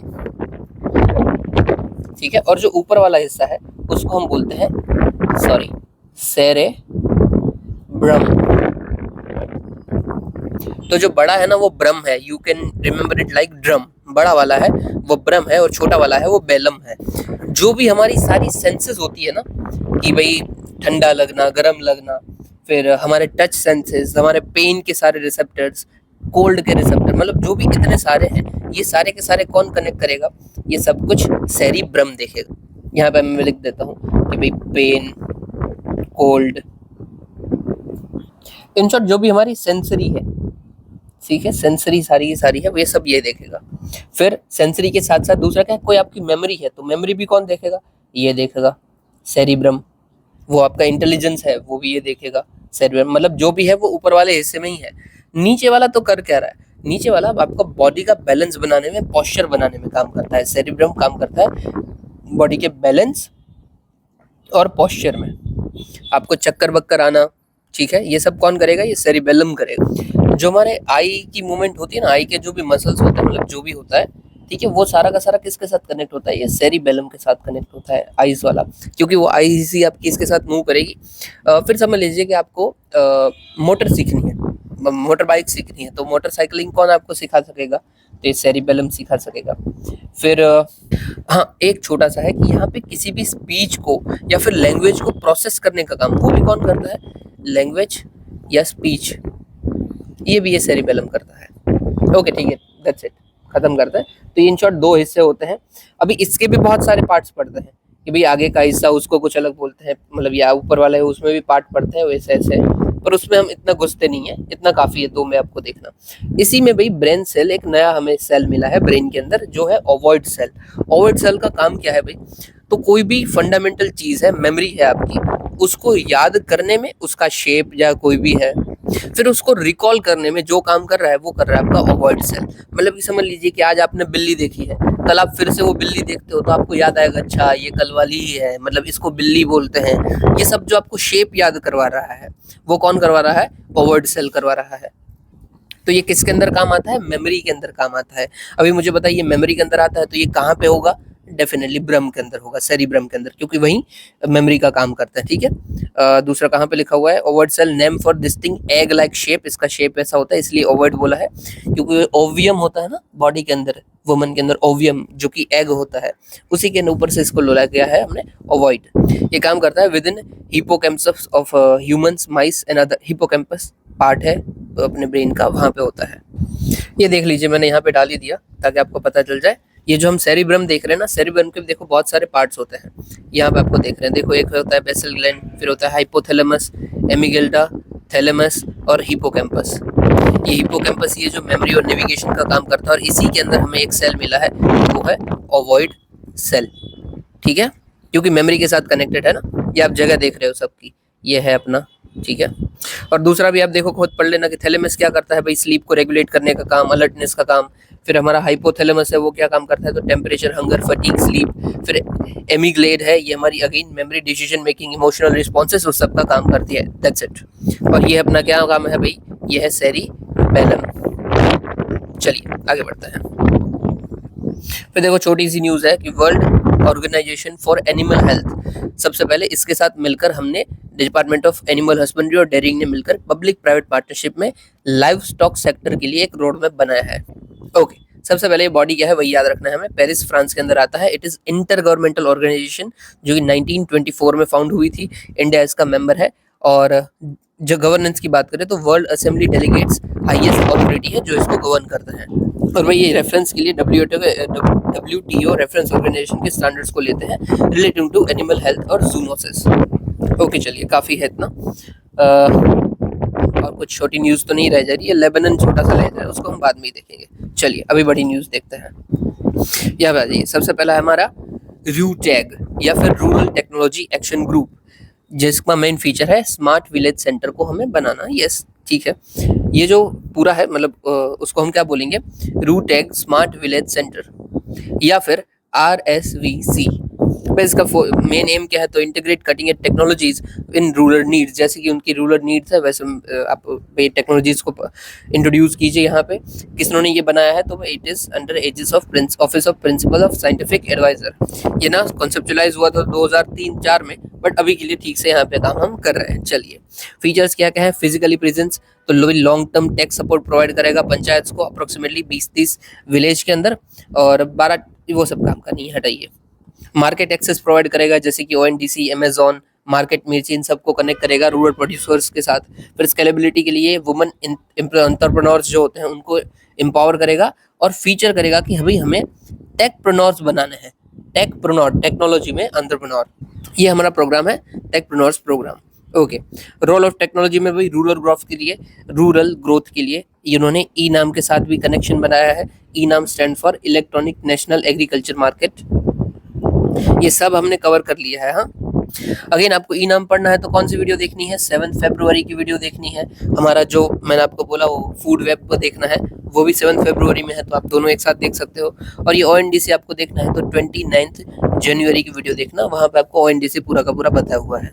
Speaker 1: ठीक है। और जो ऊपर वाला हिस्सा है उसको हम बोलते हैं सेरेब्रम। तो जो बड़ा है ना वो ब्रम है, you can remember it like drum. बड़ा वाला है वो ब्रम है और छोटा वाला है वो बेलम है। जो भी हमारी सारी सेंसेस होती है ना, कि भाई ठंडा लगना, गर्म लगना, फिर हमारे टच सेंसेस, हमारे पेन के सारे रिसेप्टर्स, कोल्ड के रिसेप्टर, मतलब जो भी इतने सारे हैं, ये सारे के सारे कौन कनेक्ट करेगा? ये सब कुछ सेरिब्रम देखेगा। यहाँ पे मैं लिख देता हूँ कि भाई पेन, कोल्ड, इन शॉर्ट जो भी हमारी सेंसरी है, ठीक है, सेंसरी सारी की सारी है, वो ये सब ये देखेगा। फिर सेंसरी के साथ साथ दूसरा क्या है, कोई आपकी मेमोरी है तो मेमोरी भी कौन देखेगा? ये देखेगा सेरिब्रम। वो आपका इंटेलिजेंस है वो भी ये देखेगा सेरिब्रम। मतलब जो भी है वो ऊपर वाले हिस्से में ही है। नीचे वाला तो कर क्या रहा है? नीचे वाला आपका बॉडी का बैलेंस बनाने में, पोस्चर बनाने में काम करता है। सेरिब्रम काम करता है बॉडी के बैलेंस और पोस्चर में। आपको चक्कर बक्कर आना, ठीक है, ये सब कौन करेगा? ये सेरिबेलम करेगा। जो हमारे आई की मूवमेंट होती है ना, आई के जो भी मसल्स होते हैं, मतलब जो भी होता है, ठीक है, वो सारा का सारा किसके साथ कनेक्ट होता है? ये सेरिबेलम के साथ कनेक्ट होता है, आईज वाला, क्योंकि वो आईज ही आपकी इसके साथ मूव करेगी। फिर समझ लीजिए कि आपको मोटर सीखनी है, मोटर बाइक सीखनी है, तो मोटरसाइकिलिंग कौन आपको सिखा सकेगा? तो ये सेरिबेलम सिखा सकेगा। फिर हाँ, एक छोटा सा है कि यहाँ पे किसी भी स्पीच को या फिर लैंग्वेज को प्रोसेस करने का काम वो भी कौन करता है? लैंग्वेज या स्पीच, ये भी ये सेरिबेलम करता है। ओके, ठीक है, दैट्स इट, खत्म करते हैं। तो इन शॉर्ट दो हिस्से होते हैं। अभी इसके भी बहुत सारे पार्ट्स पढ़ते हैं कि भाई आगे का हिस्सा उसको कुछ अलग बोलते हैं, मतलब या ऊपर वाला है उसमें भी पार्ट पढ़ते हैं, वैसे ऐसे, पर उसमें हम इतना घुसते नहीं है, इतना काफी है दो में आपको देखना। इसी में भाई ब्रेन सेल, एक नया हमें सेल मिला है ब्रेन के अंदर, जो है ओवॉइड सेल। ओवॉइड सेल का काम क्या है भाई? तो कोई भी फंडामेंटल चीज है, मेमोरी है आपकी, उसको याद करने में, उसका शेप या कोई भी है, फिर उसको रिकॉल करने में जो काम कर रहा है वो कर रहा है आपका ओवॉइड सेल। मतलब कि समझ लीजिए कि आज आपने बिल्ली देखी है, कल आप फिर से वो बिल्ली देखते हो तो आपको याद आएगा, अच्छा ये कल वाली ही है, मतलब इसको बिल्ली बोलते हैं। ये सब जो आपको शेप याद करवा रहा है वो कौन करवा रहा है? ओवॉइड सेल करवा रहा है। तो ये किसके अंदर काम आता है? मेमोरी के अंदर काम आता है। अभी मुझे बताइए, मेमोरी के अंदर आता है तो ये कहाँ पे होगा? डेफिनेटली ब्रम के अंदर होगा, सेरिब्रम के अंदर, क्योंकि वही मेमोरी का काम करता है, ठीक है। दूसरा कहाँ पे लिखा हुआ है? Ovoid cell name for distinct egg like shape. इसका शेप ऐसा होता है, इसलिए ओवर्ड बोला है, क्योंकि ओवियम होता है ना बॉडी के अंदर, वुमन के अंदर ओवियम जो कि एग होता है, उसी के ऊपर से इसको लोला गया है हमने ओवॉइड। ये काम करता है with in hippocampus of humans, mice and other. Hippocampus part है अपने ब्रेन का, वहां पे होता है। ये देख लीजिए, मैंने यहाँ पे डाल ही दिया ताकि आपको पता चल जाए। ये जो हम सेरिब्रम देख रहे हैं ना, सेरिब्रम के देखो बहुत सारे पार्ट्स होते हैं, यहाँ पे आपको देख रहे हैं। देखो, एक होता है बेसल ग्लैंड, फिर होता है हाइपोथैलेमस, एमिगेल्डा, थैलेमस और हिपोकैम्पस। ये हिपोकैम्पस ये जो मेमोरी और नेविगेशन का काम करता है, और इसी के अंदर हमें एक सेल मिला है, वो है ओवॉइड सेल, ठीक है, क्योंकि मेमोरी के साथ कनेक्टेड है ना। ये आप जगह देख रहे हो सबकी, ये है अपना, ठीक है। और दूसरा भी आप देखो, खुद पढ़ लेना कि थैलेमस क्या करता है भाई? स्लीप को रेगुलेट करने का काम, अलर्टनेस का काम। फिर हमारा हाइपोथैलेमस है, वो क्या काम करता है? तो टेम्परेचर, हंगर, फटीग, स्लीप। फिर एमिग्लेड है, ये हमारी again memory, decision making, emotional responses, उस सब का काम करती है। That's it. और ये अपना क्या काम है भाई? ये है सेरिबेलम। चलिए आगे बढ़ते हैं। फिर देखो, छोटी सी न्यूज है कि world organisation for animal health, सबसे पहले इसके साथ मिलकर हमने डिपार्टमेंट ऑफ एनिमल हस्बेंड्री और डेयरिंग ने मिलकर पब्लिक प्राइवेट पार्टनरशिप में लाइव स्टॉक सेक्टर के लिए एक रोड मैप बनाया है। ओके, सबसे पहले ये बॉडी क्या है वही याद रखना है हमें। पेरिस फ्रांस के अंदर आता है। It is intergovernmental organisation, जो कि 1924 में फाउंड हुई थी। इंडिया इसका मेंबर है। और जो गवर्नेंस की बात करें तो world assembly delegates highest authority है जो इसको गवर्न करते हैं। और वही ये रेफरेंस के लिए WTO रेफरेंस ऑर्गेनाइजेशन के स्टैंडर्ड्स को लेते हैं रिलेटिंग टू एनिमल हेल्थ और जूनोसिस। ओके, चलिए काफ़ी है इतना। और कुछ छोटी न्यूज़ तो नहीं रह जा रही है। लेबनान छोटा सा रह जा रहा है, उसको हम बाद में ही देखेंगे। चलिए अभी बड़ी न्यूज़ देखते हैं। यहाँ पे आ जाइए। सबसे पहला है हमारा RUTAG या फिर रूरल टेक्नोलॉजी एक्शन ग्रुप, जिसका मेन फीचर है स्मार्ट विलेज सेंटर को हमें बनाना। यस, ठीक है। ये जो पूरा है, मतलब उसको हम क्या बोलेंगे? RUTAG स्मार्ट विलेज सेंटर या फिर RSVC। पर इसका मेन एम क्या है, तो integrate cutting edge technologies in rural needs, जैसे कि उनकी रूरल नीड्स है वैसे आप ये टेक्नोलॉजीज को इंट्रोड्यूस कीजिए। यहाँ पे किसने ये बनाया है, तो it is under aegis of office of principal of scientific adviser. ये ना कॉन्सेप्चुलाइज हुआ था 2003-4 में, बट अभी के लिए ठीक से यहाँ पे काम हम कर रहे हैं। चलिए फीचर्स क्या क्या है, फिजिकली प्रेजेंस, तो long term tech support provide करेगा पंचायत को अप्रोक्सीमेटली 20-30 विलेज के अंदर, और 12 वो सब काम का नहीं है, हटाइए। मार्केट एक्सेस प्रोवाइड करेगा, जैसे कि ओएनडीसी, अमेजॉन, मार्केट मिर्ची, इन सबको कनेक्ट करेगा रूरल प्रोड्यूसर्स के साथ। फिर स्केलेबिलिटी के लिए वुमेन एंटरप्रेन्योर्स जो होते हैं उनको एम्पावर करेगा, और फीचर करेगा कि भाई हमें टेकप्रेन्योर्स बनाने हैं, टेकप्रेन्योर टेक्नोलॉजी में एंटरप्रेन्योर, ये हमारा प्रोग्राम है techpreneurs programme. Okay, role of technology में भाई रूरल ग्रोथ के लिए इन्होंने ई नाम के साथ भी कनेक्शन बनाया है। ई नाम stand for electronic national agriculture market. ये सब हमने कवर कर लिया है। हाँ, अगेन आपको ई नाम पढ़ना है तो कौन सी वीडियो देखनी है, 7 फरवरी की वीडियो देखनी है। हमारा जो मैंने आपको बोला वो फूड वेब को देखना है, वो भी 7 फरवरी में है, तो आप दोनों एक साथ देख सकते हो। और ये ओएनडीसी आपको देखना है तो 29 जनवरी की वीडियो देखना, वहाँ पे आपको ओएनडीसी पूरा का पूरा बताया हुआ है।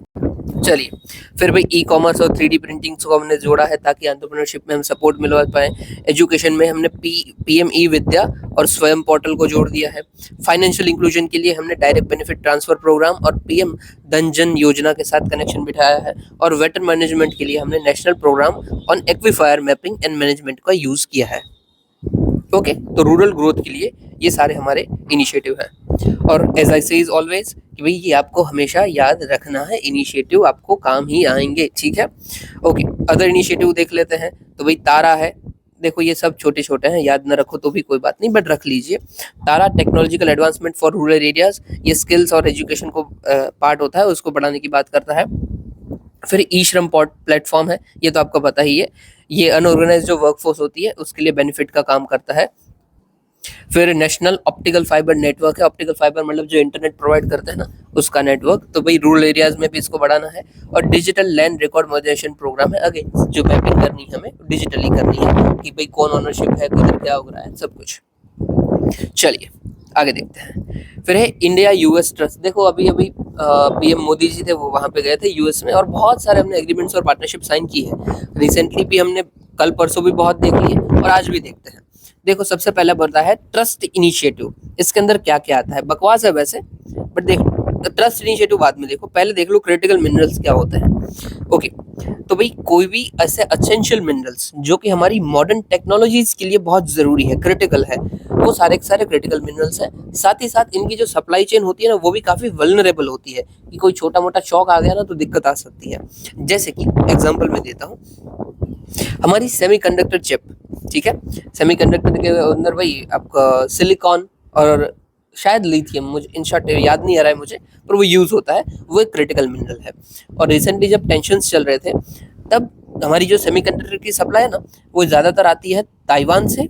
Speaker 1: चलिए फिर भाई ई कॉमर्स और 3D प्रिंटिंग को हमने जोड़ा है ताकि एंटरप्रेन्योरशिप में हम सपोर्ट मिलवा पाएँ। एजुकेशन में हमने पीएम ई विद्या और स्वयं पोर्टल को जोड़ दिया है। फाइनेंशियल इंक्लूजन के लिए हमने डायरेक्ट बेनिफिट ट्रांसफर प्रोग्राम और पीएम धन योजना के साथ कनेक्शन बिठाया है। और वेटर मैनेजमेंट के लिए हमने national programme on aquifer mapping and management का यूज किया है। ओके, तो रूरल ग्रोथ के लिए ये सारे हमारे इनिशिएटिव हैं। और एज आई से इज ऑलवेज कि भाई ये आपको हमेशा याद रखना है, इनिशिएटिव आपको काम ही आएंगे, ठीक है। ओके, अदर इनिशिएटिव देख लेते हैं। तो भाई तारा है, देखो ये सब छोटे छोटे हैं, याद ना रखो तो भी कोई बात नहीं, बट रख लीजिए। TARA technological advancement for rural areas, ये स्किल्स और एजुकेशन को पार्ट होता है, उसको बढ़ाने की बात करता है। फिर ई श्रम प्लेटफॉर्म है, ये तो आपको पता ही है, ये अनऑर्गेनाइज जो वर्कफोर्स होती है उसके लिए बेनिफिट का काम करता है। फिर नेशनल ऑप्टिकल फाइबर नेटवर्क है, ऑप्टिकल फाइबर मतलब जो इंटरनेट प्रोवाइड करते हैं ना उसका नेटवर्क, तो भाई रूरल एरियाज में भी इसको बढ़ाना है। और digital land record modernisation programme है, अगेन जो मैपिंग करनी है हमें डिजिटली करनी है कि भाई कौन ओनरशिप है, किधर क्या हो रहा है, सब कुछ। चलिए आगे देखते हैं। फिर है इंडिया यूएस ट्रस्ट, देखो अभी पीएम मोदी जी थे, वो वहाँ पे गए थे यूएस में, और बहुत सारे हमने एग्रीमेंट्स और पार्टनरशिप साइन की है। रिसेंटली भी हमने कल परसों भी बहुत देख लिए और आज भी देखते हैं। देखो सबसे पहला बनता है ट्रस्ट इनिशिएटिव, इसके अंदर क्या क्या आता है, बकवास है वैसे बट देखो ट्रस्ट इनिशिएटिव बाद में देखो, पहले देख लो क्रिटिकल मिनरल्स क्या होते हैं। ओके, तो भाई कोई भी ऐसे एसेंशियल मिनरल्स जो कि हमारी मॉडर्न टेक्नोलॉजीज के लिए बहुत जरूरी है, क्रिटिकल है, वो सारे के सारे क्रिटिकल मिनरल्स हैं। साथ ही साथ इनकी जो सप्लाई चेन होती है ना वो भी काफी वल्नरेबल होती है, कि कोई छोटा मोटा शॉक आ गया ना तो दिक्कत आ सकती है। जैसे कि एग्जांपल में देता हूँ, हमारी सेमीकंडक्टर चिप, ठीक है, सेमीकंडक्टर के अंदर भाई आपका सिलिकॉन और शायद लिथियम, मुझे इन शॉर्ट याद नहीं आ रहा है मुझे, पर वो यूज होता है, वो एक क्रिटिकल मिनरल है। और रिसेंटली जब टेंशन्स चल रहे थे तब हमारी जो सेमीकंडक्टर की सप्लाई है ना वो ज़्यादातर आती है ताइवान से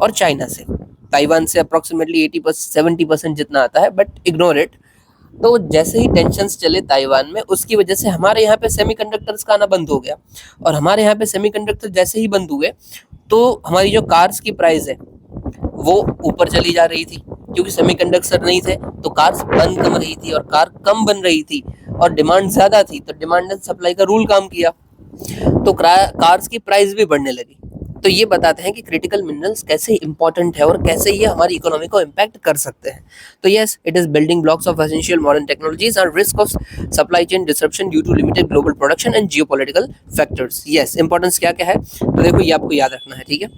Speaker 1: और चाइना से। ताइवान से अप्रोक्सीमेटली 70% जितना आता है, बट इग्नोर इट। तो जैसे ही टेंशन्स चले ताइवान में, उसकी वजह से हमारे यहाँ पे सेमीकंडक्टर्स का आना बंद हो गया, और हमारे यहाँ पे सेमीकंडक्टर जैसे ही बंद हुए तो हमारी जो कार्स की प्राइस है वो ऊपर चली जा रही थी, क्योंकि सेमीकंडक्टर नहीं थे तो कार्स बन कम रही थी और कार कम बन रही थी, और डिमांड ज्यादा थी तो डिमांड एंड सप्लाई का रूल काम किया, तो कार्स की प्राइस भी बढ़ने लगी। तो ये बताते हैं कि क्रिटिकल मिनरल्स कैसे इंपॉर्टेंट है और कैसे ये हमारी इकोनॉमी को इम्पैक्ट कर सकते हैं। तो yes, it is building blocks of essential modern technologies and risk of supply chain disruption due to limited global production and geopolitical factors. Yes, importance क्या क्या है तो देखो ये आपको याद रखना है, ठीक है।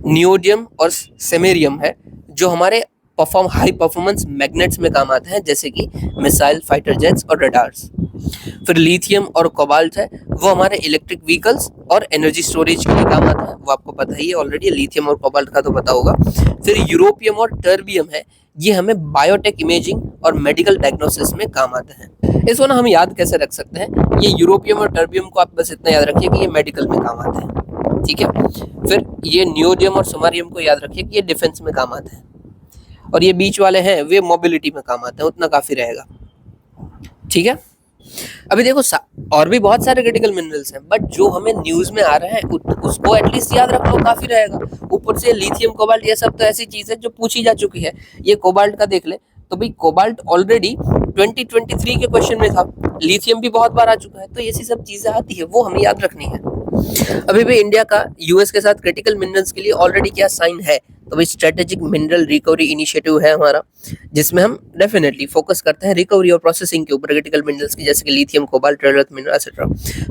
Speaker 1: नियोडियम और सेमेरियम है जो हमारे हाई परफॉर्मेंस मैग्नेट्स में काम आते हैं, जैसे कि मिसाइल, फाइटर जेट्स और रडार्स। फिर लिथियम और कोबाल्ट है, वो हमारे इलेक्ट्रिक व्हीकल्स और एनर्जी स्टोरेज के लिए काम आता है, वो आपको पता ही है ऑलरेडी, लिथियम और कोबाल्ट का तो पता होगा। फिर यूरोपियम और टर्बियम है, ये हमें बायोटेक इमेजिंग और मेडिकल डायग्नोसिस में काम आते हैं। इसको ना हम याद कैसे रख सकते हैं, ये यूरोपियम और टर्बियम को आप बस इतना याद रखिए कि ये मेडिकल में काम आते हैं, ठीक है। फिर ये नियोडियम और सोमारियम को याद रखिए कि ये डिफेंस में काम आते हैं, और ये बीच वाले हैं वे मोबिलिटी में काम आते हैं, उतना काफी रहेगा, ठीक है। अभी देखो और भी बहुत सारे क्रिटिकल मिनरल्स हैं, बट जो हमें न्यूज में आ रहे हैं उसको एटलीस्ट याद रख लो, काफी रहेगा। ऊपर से लिथियम, कोबाल्ट, ये सब तो ऐसी चीज है जो पूछी जा चुकी है। ये कोबाल्ट का देख ले, तो भाई कोबाल्ट ऑलरेडी 2023 के क्वेश्चन में था, लिथियम भी बहुत बार आ चुका है, तो ऐसी सब चीजें आती है वो हमें याद रखनी है। अभी भी इंडिया का यूएस के साथ क्रिटिकल मिनरल्स के लिए ऑलरेडी क्या साइन है, तो भाई स्ट्रेटेजिक मिनरल रिकवरी इनिशिएटिव है हमारा, जिसमें हम डेफिनेटली फोकस करते हैं रिकवरी और प्रोसेसिंग के ऊपर क्रिटिकल मिनरल्स की, जैसे कि lithium, cobalt, rare earth mineral etcetera.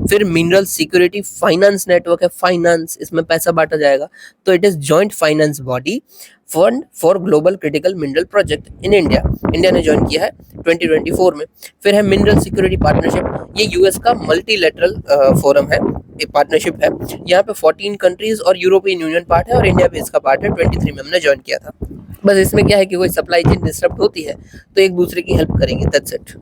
Speaker 1: फिर मिनरल सिक्योरिटी फाइनेंस नेटवर्क है, फाइनेंस, इसमें पैसा बांटा जाएगा, तो it is joint finance body fund for global critical mineral project in India, India ने ज्वाइन किया है 2024 में। फिर है मिनरल सिक्योरिटी पार्टनरशिप, ये यूएस का मल्टीलेटरल फोरम है, एक पार्टनरशिप है, यहाँ पे 14 कंट्रीज और यूरोपियन यूनियन पार्ट है और इंडिया भी इसका पार्ट है, 23 में हमने ज्वाइन किया था। बस इसमें क्या है कि कोई सप्लाई चेन डिस्टर्ब होती है तो एक दूसरे की हेल्प करेंगे, दैट्स इट।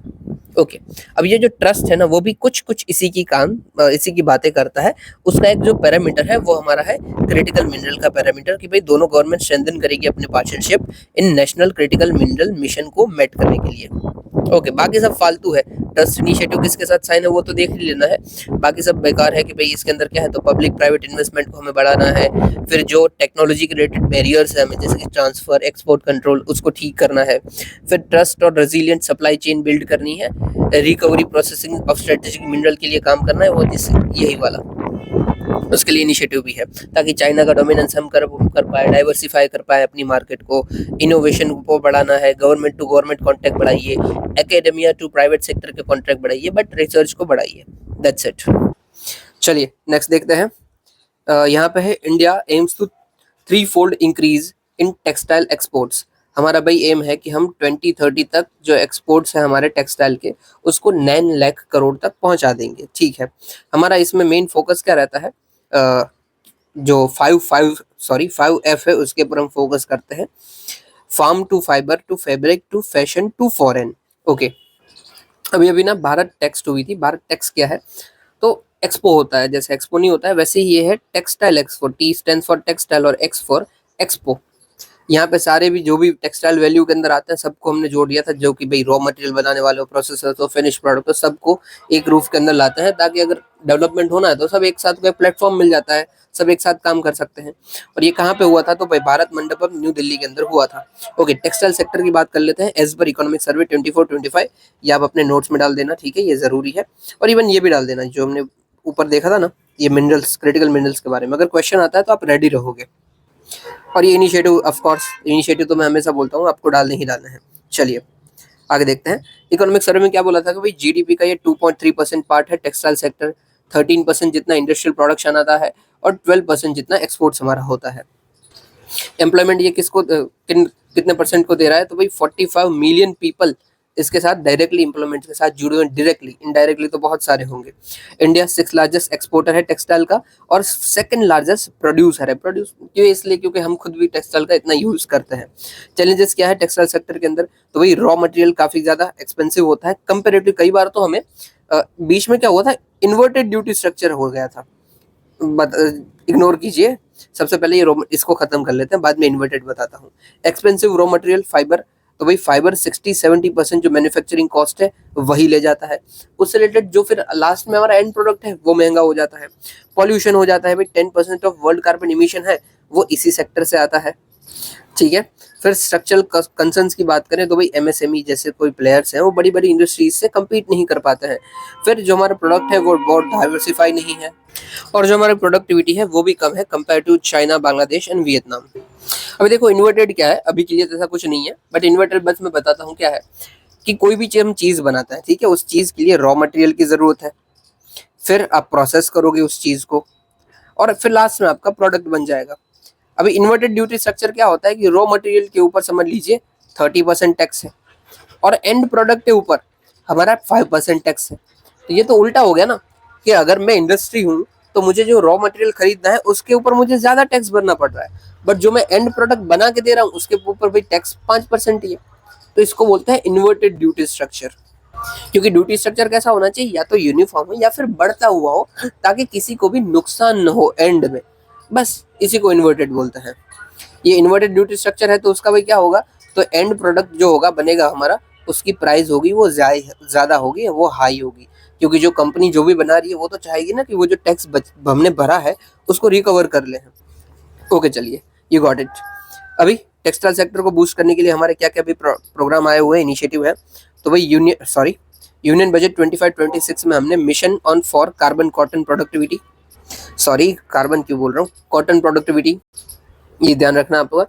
Speaker 1: ओके, अब ये जो ट्रस्ट है ना, वो भी कुछ कुछ इसी की बातें करता है। उसका एक जो पैरामीटर है वो हमारा है क्रिटिकल मिनरल का पैरामीटर, कि भाई दोनों गवर्नमेंट स्ट्रेंथन करेगी अपने partnership in national critical mineral mission को मेट करने के लिए। ओके, बाकी सब फालतू है। ट्रस्ट इनिशिएटिव किसके साथ साइन है वो तो देख ही लेना है, बाकी सब बेकार है कि भाई इसके अंदर क्या है, तो पब्लिक प्राइवेट इन्वेस्टमेंट को हमें बढ़ाना है। फिर जो टेक्नोलॉजी के रिलेटेड बैरियर्स है हमें, जैसे कि ट्रांसफर, एक्सपोर्ट कंट्रोल, उसको ठीक करना है। फिर ट्रस्ट और रेजिलिएंट सप्लाई चेन बिल्ड करनी है, recovery processing of strategic mineral के लिए काम करना है, वो यही वाला उसके लिए इनिशिएटिव भी है, ताकि चाइना का डोमिनेंस हम कर पाए, डाइवर्सिफाई कर पाए अपनी मार्केट को, इनोवेशन को बढ़ाना है, गवर्नमेंट टू गवर्नमेंट कॉन्ट्रैक्ट बढ़ाइए, एकेडेमिया टू प्राइवेट सेक्टर के कॉन्ट्रैक्ट बढ़ाइए, बट रिसर्च को बढ़ाइए, दैट्स इट। चलिए नेक्स्ट देखते हैं। यहाँ पे है India aims to 3-fold increase in textile exports. हमारा भाई एम है कि हम 2030 तक जो एक्सपोर्ट्स हैं हमारे टेक्सटाइल के, उसको 9 लाख करोड़ तक पहुंचा देंगे, ठीक है। हमारा इसमें मेन फोकस क्या रहता है, जो 5F है उसके ऊपर हम फोकस करते हैं, farm to fibre to fabric to fashion to foreign. Okay, अभी ना भारत टेक्स्ट हुई थी। भारत टेक्स्ट क्या है, तो एक्सपो होता है, जैसे एक्सपो नहीं होता है वैसे ही ये है textile expo, T stands for textile और एक्स फॉर एक्सपो। यहाँ पे सारे भी जो भी टेक्सटाइल वैल्यू के अंदर आते हैं सबको हमने जोड़ दिया था, जो कि भाई रॉ मटेरियल बनाने वाले हो, प्रोसेसर्स हो, फिनिश प्रोडक्ट हो, सबको एक रूफ के अंदर लाते हैं, ताकि अगर डेवलपमेंट होना है तो सब एक साथ कोई प्लेटफॉर्म मिल जाता है, सब एक साथ काम कर सकते हैं। और ये कहाँ पे हुआ था, तो भाई भारत मंडपम न्यू दिल्ली के अंदर हुआ था। ओके, टेक्सटाइल सेक्टर की बात कर लेते हैं। एज पर इकोनॉमिक सर्वे 24-25, ये आप अपने नोट्स में डाल देना, ठीक है, ये जरूरी है। और इवन ये भी डाल देना जो हमने ऊपर देखा था ना, ये मिनरल्स, क्रिटिकल मिनरल्स के बारे में, अगर क्वेश्चन आता है तो आप रेडी रहोगे। और ये इनिशिएटिव, ऑफ कोर्स इनिशिएटिव तो मैं हमेशा बोलता हूँ आपको डालने ही डालना है। चलिए आगे देखते हैं। इकोनॉमिक सर्वे में क्या बोला था कि भाई जीडीपी का ये 2.3% पार्ट है टेक्सटाइल सेक्टर, 13% जितना इंडस्ट्रियल प्रोडक्शन आता है और 12% जितना एक्सपोर्ट्स हमारा होता है। एम्प्लॉयमेंट ये कितने परसेंट को दे रहा है, तो भाई 45 मिलियन पीपल इसके साथ डायरेक्टली एम्प्लॉयमेंट के साथ जुड़े हुए, डायरेक्टली, इनडायरेक्टली तो बहुत सारे होंगे। इंडिया 6th लार्जेस्ट एक्सपोर्टर है टेक्सटाइल का और 2nd लार्जेस्ट प्रोड्यूसर है। प्रोड्यूस क्यों, इसलिए क्योंकि हम खुद भी टेक्सटाइल का इतना यूज करते हैं। चैलेंजेस क्या है टेक्सटाइल सेक्टर के अंदर, तो वही रॉ मटेरियल काफी ज्यादा एक्सपेंसिव होता है कंपेरेटिव। कई बार तो हमें बीच में क्या हुआ था, इन्वर्टेड ड्यूटी स्ट्रक्चर हो गया था, इग्नोर कीजिए, सबसे पहले ये इसको खत्म कर लेते हैं, बाद में इन्वर्टेड बताता हूँ। एक्सपेंसिव रॉ मटेरियल फाइबर, तो भाई फाइबर 60-70% जो मैन्युफैक्चरिंग कॉस्ट है वही ले जाता है। उससे रिलेटेड जो फिर लास्ट में हमारा एंड प्रोडक्ट है वो महंगा हो जाता है। पॉल्यूशन हो जाता है भाई, 10% ऑफ वर्ल्ड कार्बन इमिशन है वो इसी सेक्टर से आता है, ठीक है। फिर स्ट्रक्चरल कंसर्न्स की बात करें तो भाई एमएसएमई जैसे कोई प्लेयर्स हैं वो बड़ी बड़ी इंडस्ट्रीज से कम्पीट नहीं कर पाते हैं। फिर जो हमारा प्रोडक्ट है वो बहुत डाइवर्सिफाई नहीं है और जो हमारी प्रोडक्टिविटी है वो भी कम है compare to China, Bangladesh and Vietnam. अभी देखो इन्वर्टेड क्या है, अभी के लिए तो ऐसा कुछ नहीं है, बट इन्वर्टेड बस मैं बताता हूँ क्या है कि कोई भी हम चीज़ बनाते हैं, ठीक है, उस चीज़ के लिए रॉ मटेरियल की ज़रूरत है, फिर आप प्रोसेस करोगे उस चीज़ को और फिर लास्ट में आपका प्रोडक्ट बन जाएगा। अभी इन्वर्टेड ड्यूटी स्ट्रक्चर क्या होता है कि रॉ मटेरियल के ऊपर समझ लीजिए 30% टैक्स है और एंड प्रोडक्ट के ऊपर हमारा 5% टैक्स है। तो ये तो उल्टा हो गया ना कि अगर मैं इंडस्ट्री हूँ तो मुझे जो रॉ मटेरियल खरीदना है उसके ऊपर मुझे ज़्यादा टैक्स भरना पड़ रहा है, बट जो मैं एंड प्रोडक्ट बना के दे रहा हूँ उसके ऊपर भी टैक्स 5% ही है। तो इसको बोलते हैं इन्वर्टेड ड्यूटी स्ट्रक्चर। क्योंकि ड्यूटी स्ट्रक्चर कैसा होना चाहिए, या तो यूनिफॉर्म हो या फिर बढ़ता हुआ हो ताकि किसी को भी नुकसान न हो एंड में, बस इसी को इन्वर्टेड बोलते हैं। ये इन्वर्टेड ड्यूटी स्ट्रक्चर है तो उसका भाई क्या होगा, तो एंड प्रोडक्ट जो होगा बनेगा हमारा, उसकी प्राइस होगी वो ज़्यादा होगी, वो हाई होगी, क्योंकि जो कंपनी जो भी बना रही है वो तो चाहेगी ना कि वो जो टैक्स हमने भरा है उसको रिकवर कर ले। ओके चलिए, यू गॉट इट। अभी टेक्सटाइल सेक्टर को बूस्ट करने के लिए हमारे क्या क्या भी प्रोग्राम आए हुए हैं, इनिशिएटिव है। तो भाई यूनियन बजट 25-26 में हमने mission on for carbon cotton productivity, sorry carbon क्यों बोल रहा हूँ, कॉटन प्रोडक्टिविटी, ये ध्यान रखना आपको।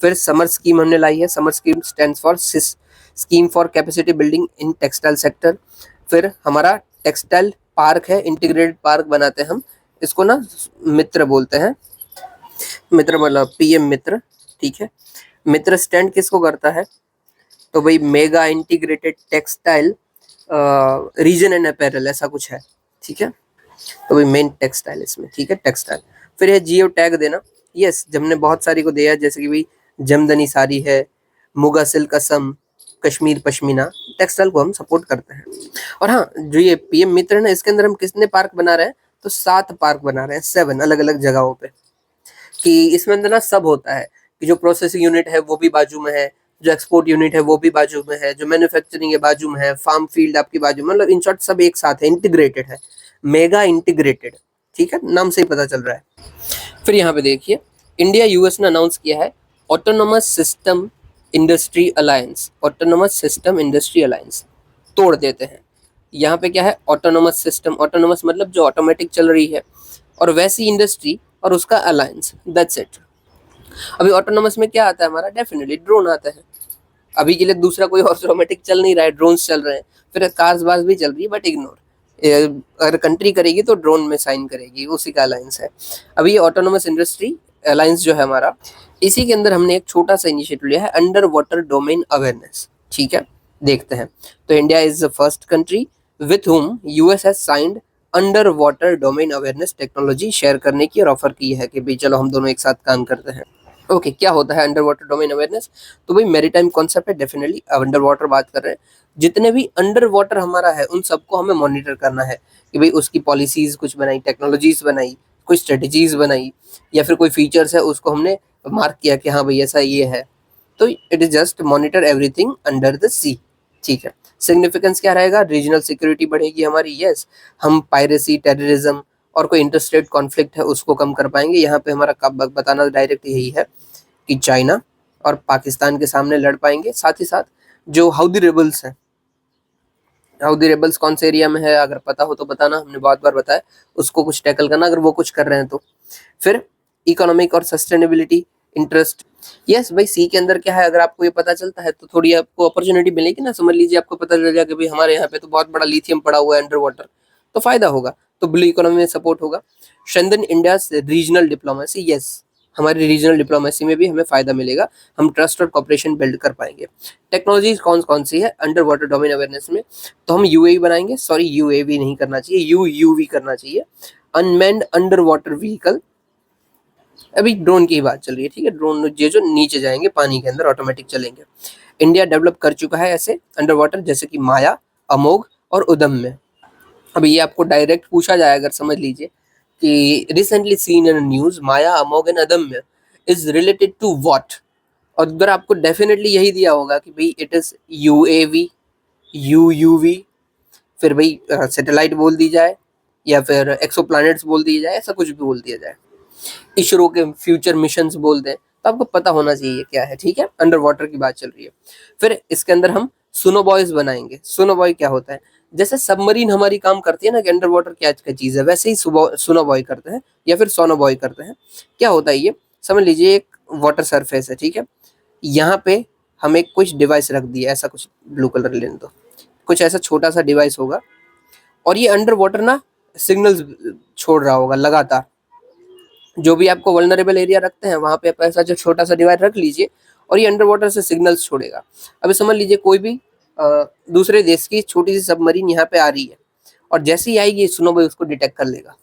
Speaker 1: फिर समर स्कीम हमने लाई है, summer scheme stands for scheme for capacity building in textile sector. फिर हमारा टेक्सटाइल पार्क है, इंटीग्रेटेड पार्क बनाते हैं हम, इसको ना मित्र बोलते हैं, मित्र मतलब पीएम मित्र, ठीक है। मित्र स्टैंड किसको करता है, तो भाई mega integrated textile reason and apparel ऐसा कुछ है, ठीक है। तो भाई मेन टेक्सटाइल इसमें, ठीक है, टेक्सटाइल। फिर है जियो टैग देना, यस हमने बहुत सारी को दिया है, जैसे कि भाई जमदनी साड़ी है, मुगा सिल्क असम, कश्मीर पश्मीना, टेक्सटाइल को हम सपोर्ट करते हैं। और हाँ, जो ये पीएम मित्र है ना, इसके अंदर हम कितने पार्क बना रहे हैं, तो 7 पार्क बना रहे हैं, 7 अलग अलग जगहों पे, कि इसमें अंदर ना सब होता है, कि जो प्रोसेसिंग यूनिट है वो भी बाजू में है, जो एक्सपोर्ट यूनिट है वो भी बाजू में है, जो मैन्युफैक्चरिंग है बाजू में है, फार्म फील्ड आपकी बाजू में, मतलब इन शॉर्ट सब एक साथ है, इंटीग्रेटेड है, मेगा इंटीग्रेटेड, ठीक है, नाम से ही पता चल रहा है। फिर यहाँ पे देखिए, इंडिया यूएस ने अनाउंस किया है autonomous system industry alliance, autonomous system industry alliance तोड़ देते हैं। यहाँ पे क्या है, ऑटोनोमस सिस्टम, ऑटोनोमस मतलब जो ऑटोमेटिक चल रही है, और वैसी इंडस्ट्री और उसका अलायंस, दैट्स इट। अभी ऑटोनोमस में क्या आता है हमारा, डेफिनेटली ड्रोन आता है। अभी के लिए दूसरा कोई ऑटोमेटिक चल नहीं रहा है, ड्रोन्स चल रहे हैं, फिर कार्स बार्स भी चल रही है, बट इग्नोर, अगर कंट्री करेगी तो ड्रोन में साइन करेगी, उसी का अलायंस है। अभी ये ऑटोनोमस इंडस्ट्री अलायंस जो है हमारा, इसी के अंदर हमने एक छोटा सा इनिशिएटिव लिया है, अंडर वाटर डोमेन अवेयरनेस, ठीक है, देखते हैं। तो India is the first country with whom US has signed under water domain awareness technology share करने की और ऑफर की है कि भाई चलो हम दोनों एक साथ काम करते हैं। ओके, क्या होता है अंडर वाटर डोमेन अवेयरनेस, तो भाई मैरीटाइम कॉन्सेप्ट है, डेफिनेटली अंडर वाटर बात कर रहे हैं, जितने भी अंडर वाटर हमारा है उन सबको हमें मॉनिटर करना है, कि भाई उसकी पॉलिसीज कुछ बनाई, टेक्नोलॉजीज बनाई, कोई स्ट्रेटजीज बनाई, या फिर कोई फीचर्स है उसको हमने मार्क किया कि हाँ भाई ऐसा ये है, तो it is just monitor everything under the sea, ठीक है। सिग्निफिकेंस क्या रहेगा, रीजनल सिक्योरिटी बढ़ेगी हमारी, यस, हम पायरेसी, टेररिज्म और कोई इंटरस्टेट कॉन्फ्लिक्ट है उसको कम कर पाएंगे। यहाँ पे हमारा बताना डायरेक्ट यही है कि चाइना और पाकिस्तान के सामने लड़ पाएंगे। साथ ही साथ जो हाउदी रेबल्स हैं, हाउदी रेबल्स कौन से एरिया में है अगर पता हो तो बताना, हमने बहुत बार बताया, उसको कुछ टैकल करना अगर वो कुछ कर रहे हैं तो। फिर इकोनॉमिक और सस्टेनेबिलिटी इंटरेस्ट, यस भाई सी के अंदर क्या है, अगर आपको ये पता चलता है तो थोड़ी आपको अपॉर्चुनिटी मिलेगी ना, समझ लीजिए आपको पता चल जाएगा कि भाई हमारे यहाँ पे तो बहुत बड़ा लिथियम पड़ा हुआ है अंडर वाटर, तो फायदा होगा, तो ब्लू इकोनॉमी में सपोर्ट होगा। Strengthen India regional diplomacy, yes हमारी रीजनल डिप्लोमेसी में भी हमें फायदा मिलेगा, हम ट्रस्ट और कॉपरेशन बिल्ड कर पाएंगे। टेक्नोलॉजी कौन कौन सी है अंडर वाटर डोमेन अवेयरनेस में, तो हम यूएवी बनाएंगे, सॉरी यूएवी नहीं करना चाहिए, यूयूवी करना चाहिए, अनमैन्ड अंडर वाटर व्हीकल। अभी ड्रोन की बात चल रही है, ठीक है, ड्रोन ये जो नीचे जाएंगे पानी के अंदर ऑटोमेटिक चलेंगे। इंडिया डेवलप कर चुका है ऐसे अंडर वाटर, जैसे कि माया, अमोघ और उदम में। अभी ये आपको डायरेक्ट पूछा जाए अगर समझ लीजिए कि recently seen in news Maya, Amogh and अदम्य इज रिलेटेड टू व्हाट, और अगर आपको डेफिनेटली यही दिया होगा कि भाई इट इज यूएवी, यूयूवी, फिर भाई सैटेलाइट बोल दी जाए या फिर एक्सोप्लैनेट्स बोल दिया जाए, ऐसा कुछ भी बोल दिया जाए, इसरो के फ्यूचर मिशंस बोल दें, तो आपको पता होना चाहिए क्या है, ठीक है, अंडर वाटर की बात चल रही है। फिर इसके अंदर हम सुनो बॉयज बनाएंगे। सुनो बॉय क्या होता है, जैसे सबमरीन हमारी काम करती है ना कि अंडर वाटर क्या क्या चीज है, वैसे ही सुनो बॉय करते हैं या फिर सोनो बॉय करते हैं। क्या होता है ये, समझ लीजिए एक वाटर सरफेस है, ठीक है, यहाँ पे हम एक कुछ डिवाइस रख दिया, ऐसा कुछ ब्लू कलर लेने दो, कुछ ऐसा छोटा सा डिवाइस होगा, और ये अंडर वाटर ना सिग्नल्स छोड़ रहा होगा लगातार, जो भी आपको वल्नरेबल एरिया रखते हैं वहां पे आप ऐसा जो छोटा सा डिवाइस रख लीजिए, और ये अंडर वाटर से सिग्नल्स छोड़ेगा। अभी समझ लीजिए कोई भी दूसरे देश की छोटी सी सबमरीन यहाँ पे आ रही है, और जैसे ही आएगी सुनो भाई उसको डिटेक्ट कर लेगा।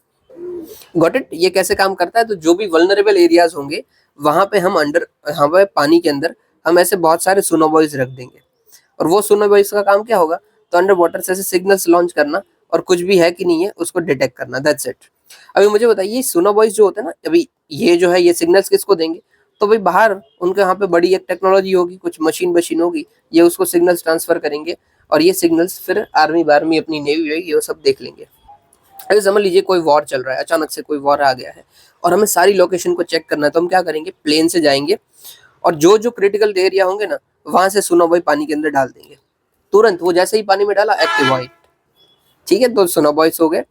Speaker 1: गॉट इट, ये कैसे काम करता है, तो जो भी वल्नरेबल एरियाज होंगे वहां पे हम यहाँ पे पानी के अंदर हम ऐसे बहुत सारे सुनो बॉयज रख देंगे, और वो सुनो बॉयज का काम क्या होगा, तो अंडर वाटर से ऐसे सिग्नल्स लॉन्च करना और कुछ भी है कि नहीं है उसको डिटेक्ट करना, दैट्स इट। अभी मुझे बताइए सुनो बॉयज जो होते हैं ना, अभी ये जो है ये सिग्नल्स किसको देंगे, तो भाई बाहर उनके यहाँ पे बड़ी एक टेक्नोलॉजी होगी, कुछ मशीन होगी, ये उसको सिग्नल्स ट्रांसफर करेंगे, और ये सिग्नल्स फिर आर्मी बार्मी अपनी नेवी होगी ये सब देख लेंगे। अगर समझ लीजिए कोई वॉर चल रहा है, अचानक से कोई वॉर आ गया है और हमें सारी लोकेशन को चेक करना है, तो हम क्या करेंगे, प्लेन से जाएंगे और जो जो क्रिटिकल एरिया होंगे ना, वहां से सोनोबॉय पानी के अंदर डाल देंगे तुरंत। वो जैसे ही पानी में डाला, एक्टिव, ठीक है। तो सोनोबॉयस हो गए।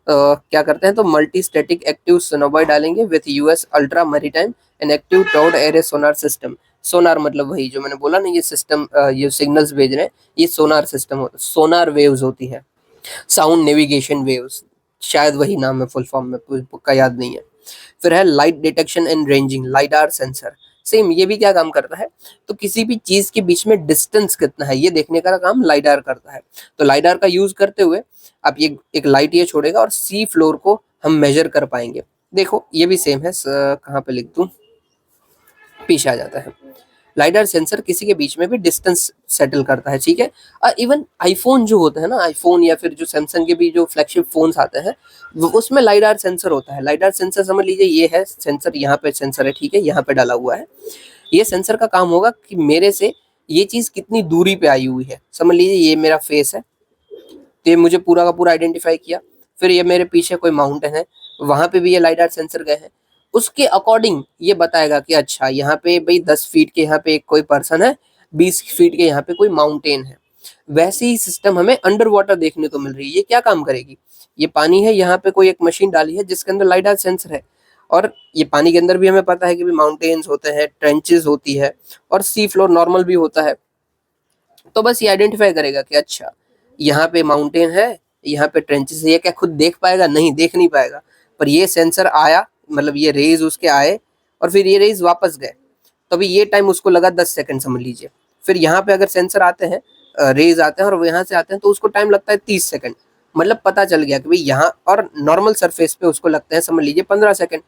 Speaker 1: क्या करते हैं, तो मल्टी स्टैटिक एक्टिव सोनोबॉय डालेंगे with US ultra maritime and active टॉर्ड एरे सोनार सिस्टम। सोनार मतलब वही जो मैंने बोला ना, ये सिस्टम, ये सिग्नल्स भेज रहे हैं, ये सोनार सिस्टम होता है, सोनार वेव्स होती है, साउंड नेविगेशन वेव्स, शायद वही नाम है फुल फॉर्म में, पक्का याद नहीं है। फिर है light detection and ranging, lidar sensor. Same ये भी क्या काम करता है, तो किसी भी चीज के बीच में डिस्टेंस कितना है ये देखने का काम लाइडार करता है। तो लाइडार का यूज करते हुए आप ये एक लाइट ये छोड़ेगा और सी फ्लोर को हम मेजर कर पाएंगे। देखो ये भी सेम है, कहाँ पे लिख दूं, पीछे आ जाता है। लाइडार सेंसर किसी के बीच में भी डिस्टेंस सेटल करता है, ठीक है। और इवन आईफोन जो होता है ना, आईफोन या फिर जो सैमसंग के भी जो फ्लैगशिप फोन्स आते हैं, वो उसमें लाइडार सेंसर होता है। लाइडार सेंसर समझ लीजिए ये है सेंसर, यहाँ पे सेंसर है, ठीक है, यहाँ पे डाला हुआ है। ये सेंसर का काम होगा कि मेरे से ये चीज कितनी दूरी पे आई हुई है। समझ लीजिए ये मेरा फेस है, तो ये मुझे पूरा का पूरा आइडेंटिफाई किया। फिर ये मेरे पीछे कोई माउंटेन है, वहां पे भी ये लाइडार सेंसर गए हैं, उसके अकॉर्डिंग ये बताएगा कि अच्छा यहाँ पे भाई 10 फीट के यहाँ पे एक कोई पर्सन है, 20 फीट के यहाँ पे कोई माउंटेन है। वैसे ही सिस्टम हमें अंडर वाटर देखने को मिल रही है। ये क्या काम करेगी, ये पानी है, यहाँ पे कोई एक मशीन डाली है जिसके अंदर लाइडार सेंसर है, और ये पानी के अंदर भी हमें पता है कि भी माउंटेन्स होते हैं, ट्रेंचेस होती है, और सी फ्लोर नॉर्मल भी होता है। तो बस ये आइडेंटिफाई करेगा कि अच्छा यहाँ पे माउंटेन है, यहाँ पे ट्रेंचेस है। ये क्या खुद देख पाएगा, नहीं देख नहीं पाएगा, पर ये सेंसर आया, मतलब ये रेज उसके आए और फिर ये रेज वापस गए, तो अभी ये टाइम उसको लगा 10 सेकंड समझ लीजिए। फिर यहाँ पे अगर सेंसर आते हैं, रेज आते हैं और वो यहाँ से आते हैं, तो उसको टाइम लगता है 30 सेकंड। मतलब पता चल गया कि भाई यहाँ, और नॉर्मल सरफेस पे उसको लगते हैं समझ लीजिए 15 सेकंड।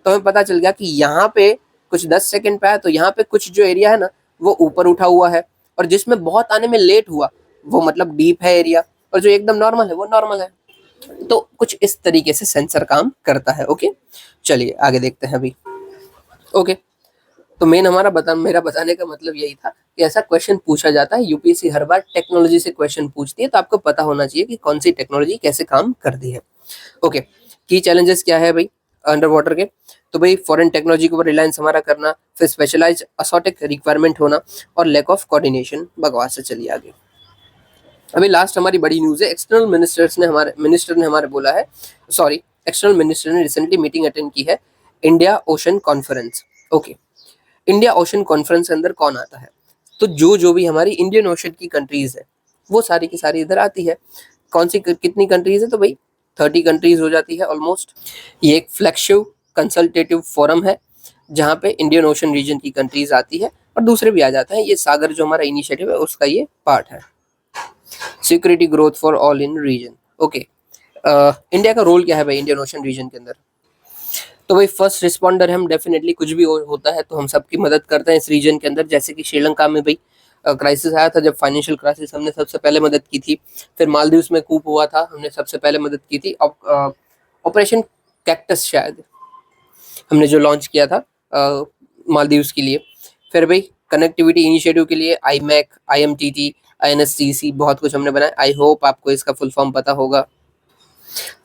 Speaker 1: तो हमें पता चल गया कि यहाँ पे कुछ 10 सेकंड पे है, तो यहाँ पे कुछ जो एरिया है ना वो ऊपर उठा हुआ है, और जिसमें बहुत आने में लेट हुआ वो मतलब डीप है एरिया, और जो एकदम नॉर्मल है वो नॉर्मल है। तो कुछ इस तरीके से सेंसर काम करता है। ओके, चलिए आगे देखते हैं अभी। ओके, तो मेरा बताने का मतलब यही था कि ऐसा क्वेश्चन पूछा जाता है, यूपीएससी हर बार टेक्नोलॉजी से क्वेश्चन पूछती है, तो आपको पता होना चाहिए कि कौन सी टेक्नोलॉजी कैसे काम करती है। ओके, की चैलेंजेस क्या है भाई अंडर वाटर के, तो भाई फॉरेन टेक्नोलॉजी के ऊपर रिलायंस हमारा करना, फिर स्पेशलाइज असॉटिक रिक्वायरमेंट होना, और लैक ऑफ कोऑर्डिनेशन। बकवास से चलिए आगे। अभी लास्ट हमारी बड़ी न्यूज है, एक्सटर्नल मिनिस्टर ने हमारे बोला है, सॉरी, एक्सटर्नल मिनिस्टर ने रिसेंटली मीटिंग अटेंड की है, India ocean conference. Okay, India ocean conference के अंदर कौन आता है, तो जो जो भी हमारी इंडियन ओशन की कंट्रीज है वो सारी की सारी इधर आती है। कौन सी कितनी कंट्रीज है, तो भाई 30 कंट्रीज हो जाती है ऑलमोस्ट। ये एक फ्लैगशिप कंसल्टेटिव फोरम है जहाँ पे इंडियन ओशन रीजन की कंट्रीज आती है, और दूसरे भी आ जाते हैं। ये सागर जो हमारा इनिशिएटिव है उसका ये पार्ट है, security growth for all in region. Okay, India का रोल क्या है भाई इंडियन ओशन रीजन के अंदर, तो भाई फर्स्ट रिस्पॉन्डर है हम, डेफिनेटली कुछ भी होता है तो हम सबकी मदद करते हैं इस रीजन के अंदर। जैसे कि श्रीलंका में भाई क्राइसिस आया था, जब फाइनेंशियल क्राइसिस, हमने सबसे पहले मदद की थी। फिर मालदीव्स में कूप हुआ था, हमने सबसे पहले मदद की थी। ऑपरेशन कैक्टस शायद हमने जो लॉन्च किया था मालदीव्स के लिए। फिर भाई कनेक्टिविटी इनिशिएटिव के लिए IMEC, IMTT, INSTC, बहुत कुछ हमने बनाया। आई होप आपको इसका फुल फॉर्म पता होगा।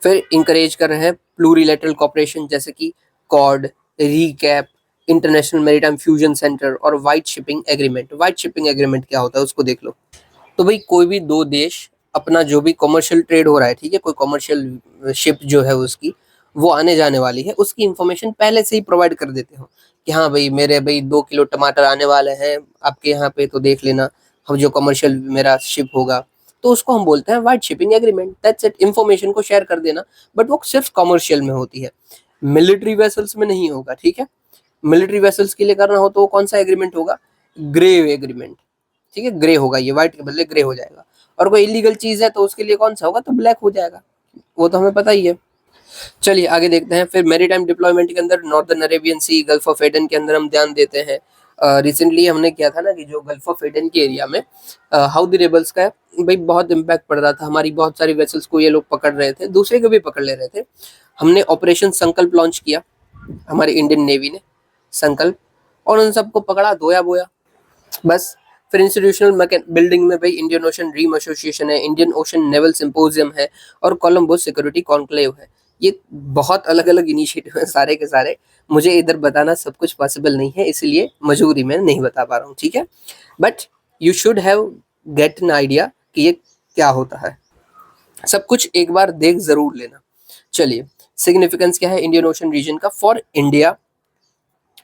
Speaker 1: फिर इंकरेज कर रहे हैं प्लूरिलेटरल कॉपरेशन, जैसे कि cord, ReCAAP, international maritime fusion centre, और white shipping agreement. White shipping agreement क्या होता है उसको देख लो। तो भाई कोई भी दो देश अपना जो भी कॉमर्शियल ट्रेड हो रहा है, ठीक है, कोई कॉमर्शियल शिप जो है उसकी वो आने जाने वाली है, उसकी इंफॉर्मेशन पहले से ही प्रोवाइड कर देते हो कि हाँ भाई मेरे भाई 2 किलो टमाटर आने वाले हैं आपके यहाँ पे, तो देख लेना, हम जो कमर्शियल मेरा शिप होगा, तो उसको हम बोलते हैं white shipping agreement. That's it, information को शेयर कर देना। बट वो सिर्फ कमर्शियल में होती है, मिलिट्री वेसल्स में नहीं होगा, ठीक है। मिलिट्री वेसल्स के लिए करना हो तो वो कौन सा एग्रीमेंट होगा, ग्रे एग्रीमेंट, ठीक है, ग्रे होगा, ये व्हाइट के बदले ग्रे हो जाएगा। और कोई इलीगल चीज है तो उसके लिए कौन सा होगा, तो ब्लैक हो जाएगा, वो तो हमें पता ही है। चलिए आगे देखते हैं। फिर मैरीटाइम डिप्लॉयमेंट के अंदर northern Arabian Sea, Gulf of Aden के अंदर हम ध्यान देते हैं। रिसेंटली हमने किया था ना कि जो गल्फ ऑफ एडन के एरिया में हाउदी रेबल्स का भाई बहुत इम्पैक्ट पड़ रहा था, हमारी बहुत सारी वेसल्स को ये लोग पकड़ रहे थे, दूसरे को भी पकड़ ले रहे थे। हमने ऑपरेशन संकल्प लॉन्च किया, हमारी इंडियन नेवी ने संकल्प, और उन सबको पकड़ा, धोया बोया, बस। फिर इंस्टीट्यूशनल बिल्डिंग में भाई इंडियन ओशन ड्रीम एसोसिएशन है, इंडियन ओशन नेवल सिंपोजियम है, और कोलंबो सिक्योरिटी कॉन्क्लेव है। ये बहुत अलग अलग इनिशिएटिव है सारे के सारे, मुझे इधर बताना सब कुछ पॉसिबल नहीं है, इसलिए मजबूरी में नहीं बता पा रहा हूँ, ठीक है। But you should have get an idea कि ये क्या होता है, सब कुछ एक बार देख जरूर लेना। चलिए, सिग्निफिकेंस क्या है इंडियन ओशन रीजन का फॉर इंडिया?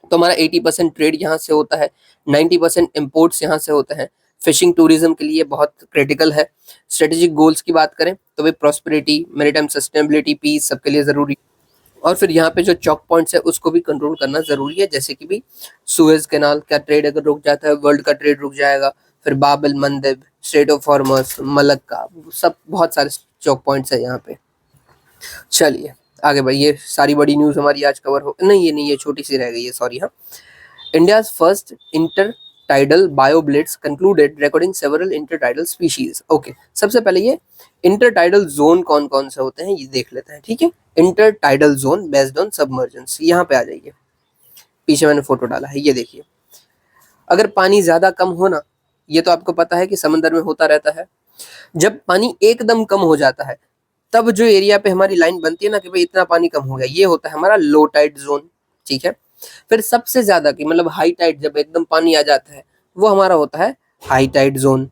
Speaker 1: तो हमारा 80% ट्रेड यहाँ से होता है, 90% इम्पोर्ट्स यहाँ से होते हैं। फिशिंग टूरिज्म के लिए बहुत क्रिटिकल है। स्ट्रेटेजिक गोल्स की बात करें तो भाई प्रॉस्पेरिटी, मैरीटाइम सस्टेनेबिलिटी, पीस सबके लिए जरूरी। और फिर यहाँ पे जो चौक पॉइंट्स है उसको भी कंट्रोल करना जरूरी है, जैसे कि भी सुएज कैनाल का ट्रेड अगर रुक जाता है, वर्ल्ड का ट्रेड रुक जाएगा। फिर बाब एल मंदेब, स्ट्रेट ऑफ हॉर्मस, मलक्का, सब बहुत सारे चौक पॉइंट्स है यहाँ पे। चलिए आगे बढ़िए, ये सारी बड़ी न्यूज हमारी आज कवर हो, नहीं ये नहीं, ये छोटी सी रह गई है, सॉरी। हाँ, India's first intertidal bioblitz concluded recording several intertidal species. Okay, सबसे पहले ये इंटरटाइडल जोन कौन कौन से होते हैं ये देख लेते हैं, ठीक है। Intertidal zone based on submergence, यहाँ पे आ जाइए, पीछे मैंने फोटो डाला है, ये देखिए। अगर पानी ज्यादा कम होना, ये तो आपको पता है कि समंदर में होता रहता है। जब पानी एकदम कम हो जाता है तब जो एरिया पे हमारी लाइन बनती है ना कि भाई इतना पानी कम हो गया, ये होता है हमारा लो टाइड जोन, ठीक है। फिर सबसे ज्यादा की मतलब हाई टाइड, जब एकदम पानी आ जाता है, वो हमारा होता है हाई टाइड जोन।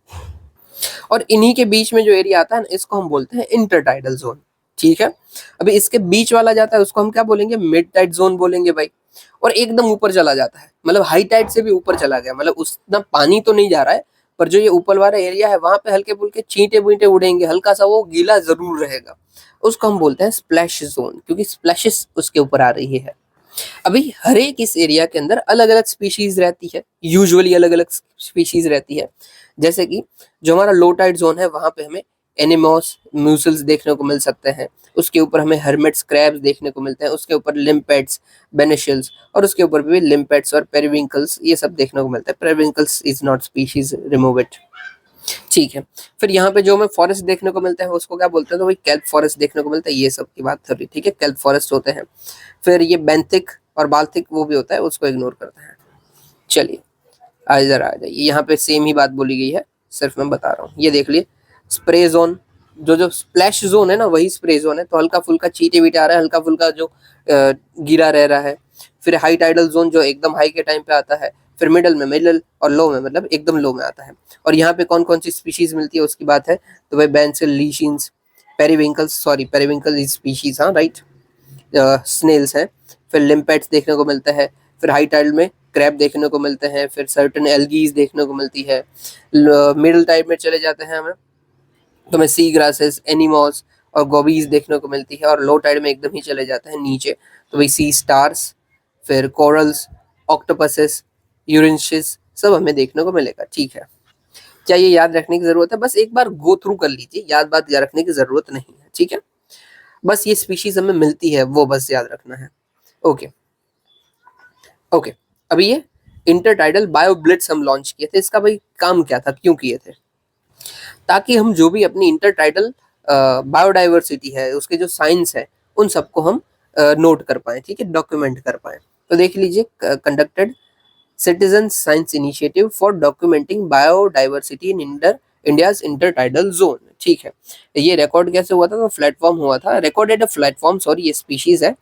Speaker 1: और इन्हीं के बीच में जो एरिया आता है ना, इसको हम बोलते हैं इंटरटाइडल जोन, ठीक है। अभी इसके बीच वाला जाता है उसको हम क्या बोलेंगे, मिड टाइड जोन बोलेंगे भाई। और एकदम ऊपर चला जाता है, मतलब हाई टाइड से भी ऊपर चला गया, मतलब उतना पानी तो नहीं जा रहा है, पर जो ये ऊपर वाला एरिया है वहां पे हल्के फुल्के छींटे बींटे उड़ेंगे, हल्का सा वो गीला जरूर रहेगा, उसको हम बोलते हैं स्प्लैश जोन, क्योंकि स्प्लैशेस उसके ऊपर आ रही है। अभी हर एक इस एरिया के अंदर अलग अलग स्पीशीज रहती है, यूजुअली अलग अलग स्पीशीज रहती है। जैसे कि जो हमारा लो टाइड जोन है वहां पे हमें एनिमोस म्यूसल्स देखने को मिल सकते हैं, उसके ऊपर हमें हर्मिट्स क्रैब्स देखने को मिलते हैं, उसके ऊपर लिम्पेट्स, बेनिशियल्स, और उसके ऊपर भी लिम्पेट्स और पेरिविंकल्स, ये सब देखने को मिलता है। Periwinkles is not species, remove it, ठीक है। फिर यहाँ पे जो हमें फॉरेस्ट देखने को मिलता है उसको क्या बोलते हैं, तो भाई केल्प फॉरेस्ट देखने को मिलता है, ये सब की बात कर रही, ठीक है, केल्प फॉरेस्ट होते हैं। फिर ये बेंथिक और बाल्थिक वो भी होता है, उसको इग्नोर करते हैं। चलिए इधर आ जाइए, यहाँ पे सेम ही बात बोली गई है, सिर्फ मैं बता रहा हूँ। ये देख लिए स्प्रे जोन, जो जो स्प्लैश जोन है ना वही स्प्रे जोन है, तो हल्का फुल्का चीटे बीटे आ रहा है, हल्का फुल्का जो गिरा रह रहा है। फिर हाई टाइडल जोन जो एकदम हाई के टाइम पे आता है। फिर मिडल में, मिडल और लो में मतलब एकदम लो में आता है। और यहाँ पे कौन कौन सी स्पीशीज मिलती है उसकी बात है, तो भाई बेंसिल, लीशिन्स, पेरिविंकल्स, सॉरी पेरिविंकल इज स्पीशीज, हाँ राइट, स्नेल्स हैं। फिर लिम्पेट्स देखने को मिलता है। फिर हाई टाइड में क्रैब देखने को मिलते हैं। फिर सर्टन एल्गीज देखने को मिलती है। मिडल टाइड में चले जाते हैं हमें तो हमें सी ग्रासेस, एनिमोस और गोबीज देखने को मिलती है। और लो टाइड में एकदम ही चले जाते हैं नीचे तो भाई सी स्टार्स, फिर कोरल्स, ऑक्टोपसेस, यूरिनशिस सब हमें देखने को मिलेगा, ठीक है। क्या ये याद रखने की जरूरत है? बस एक बार गो थ्रू कर लीजिए, याद बात याद रखने की जरूरत नहीं है, ठीक है। बस ये स्पीशीज हमें मिलती है वो बस याद रखना है। ओके ओके, अभी ये इंटरटाइडल बायोब्लिट्स हम लॉन्च किए थे, इसका भाई काम क्या था, क्यों किए थे? ताकि हम जो भी अपनी इंटरटाइडल बायोडाइवर्सिटी है, उसके जो साइंस है, उन सबको हम नोट कर पाए, ठीक है, डॉक्यूमेंट कर पाए। तो देख लीजिए, conducted citizen science initiative for documenting biodiversity in India's intertidal zone, ठीक है। ये रिकॉर्ड कैसे हुआ था? तो प्लेटफॉर्म हुआ था, रिकॉर्डेड प्लेटफॉर्म, सॉरी ये स्पीशीज है,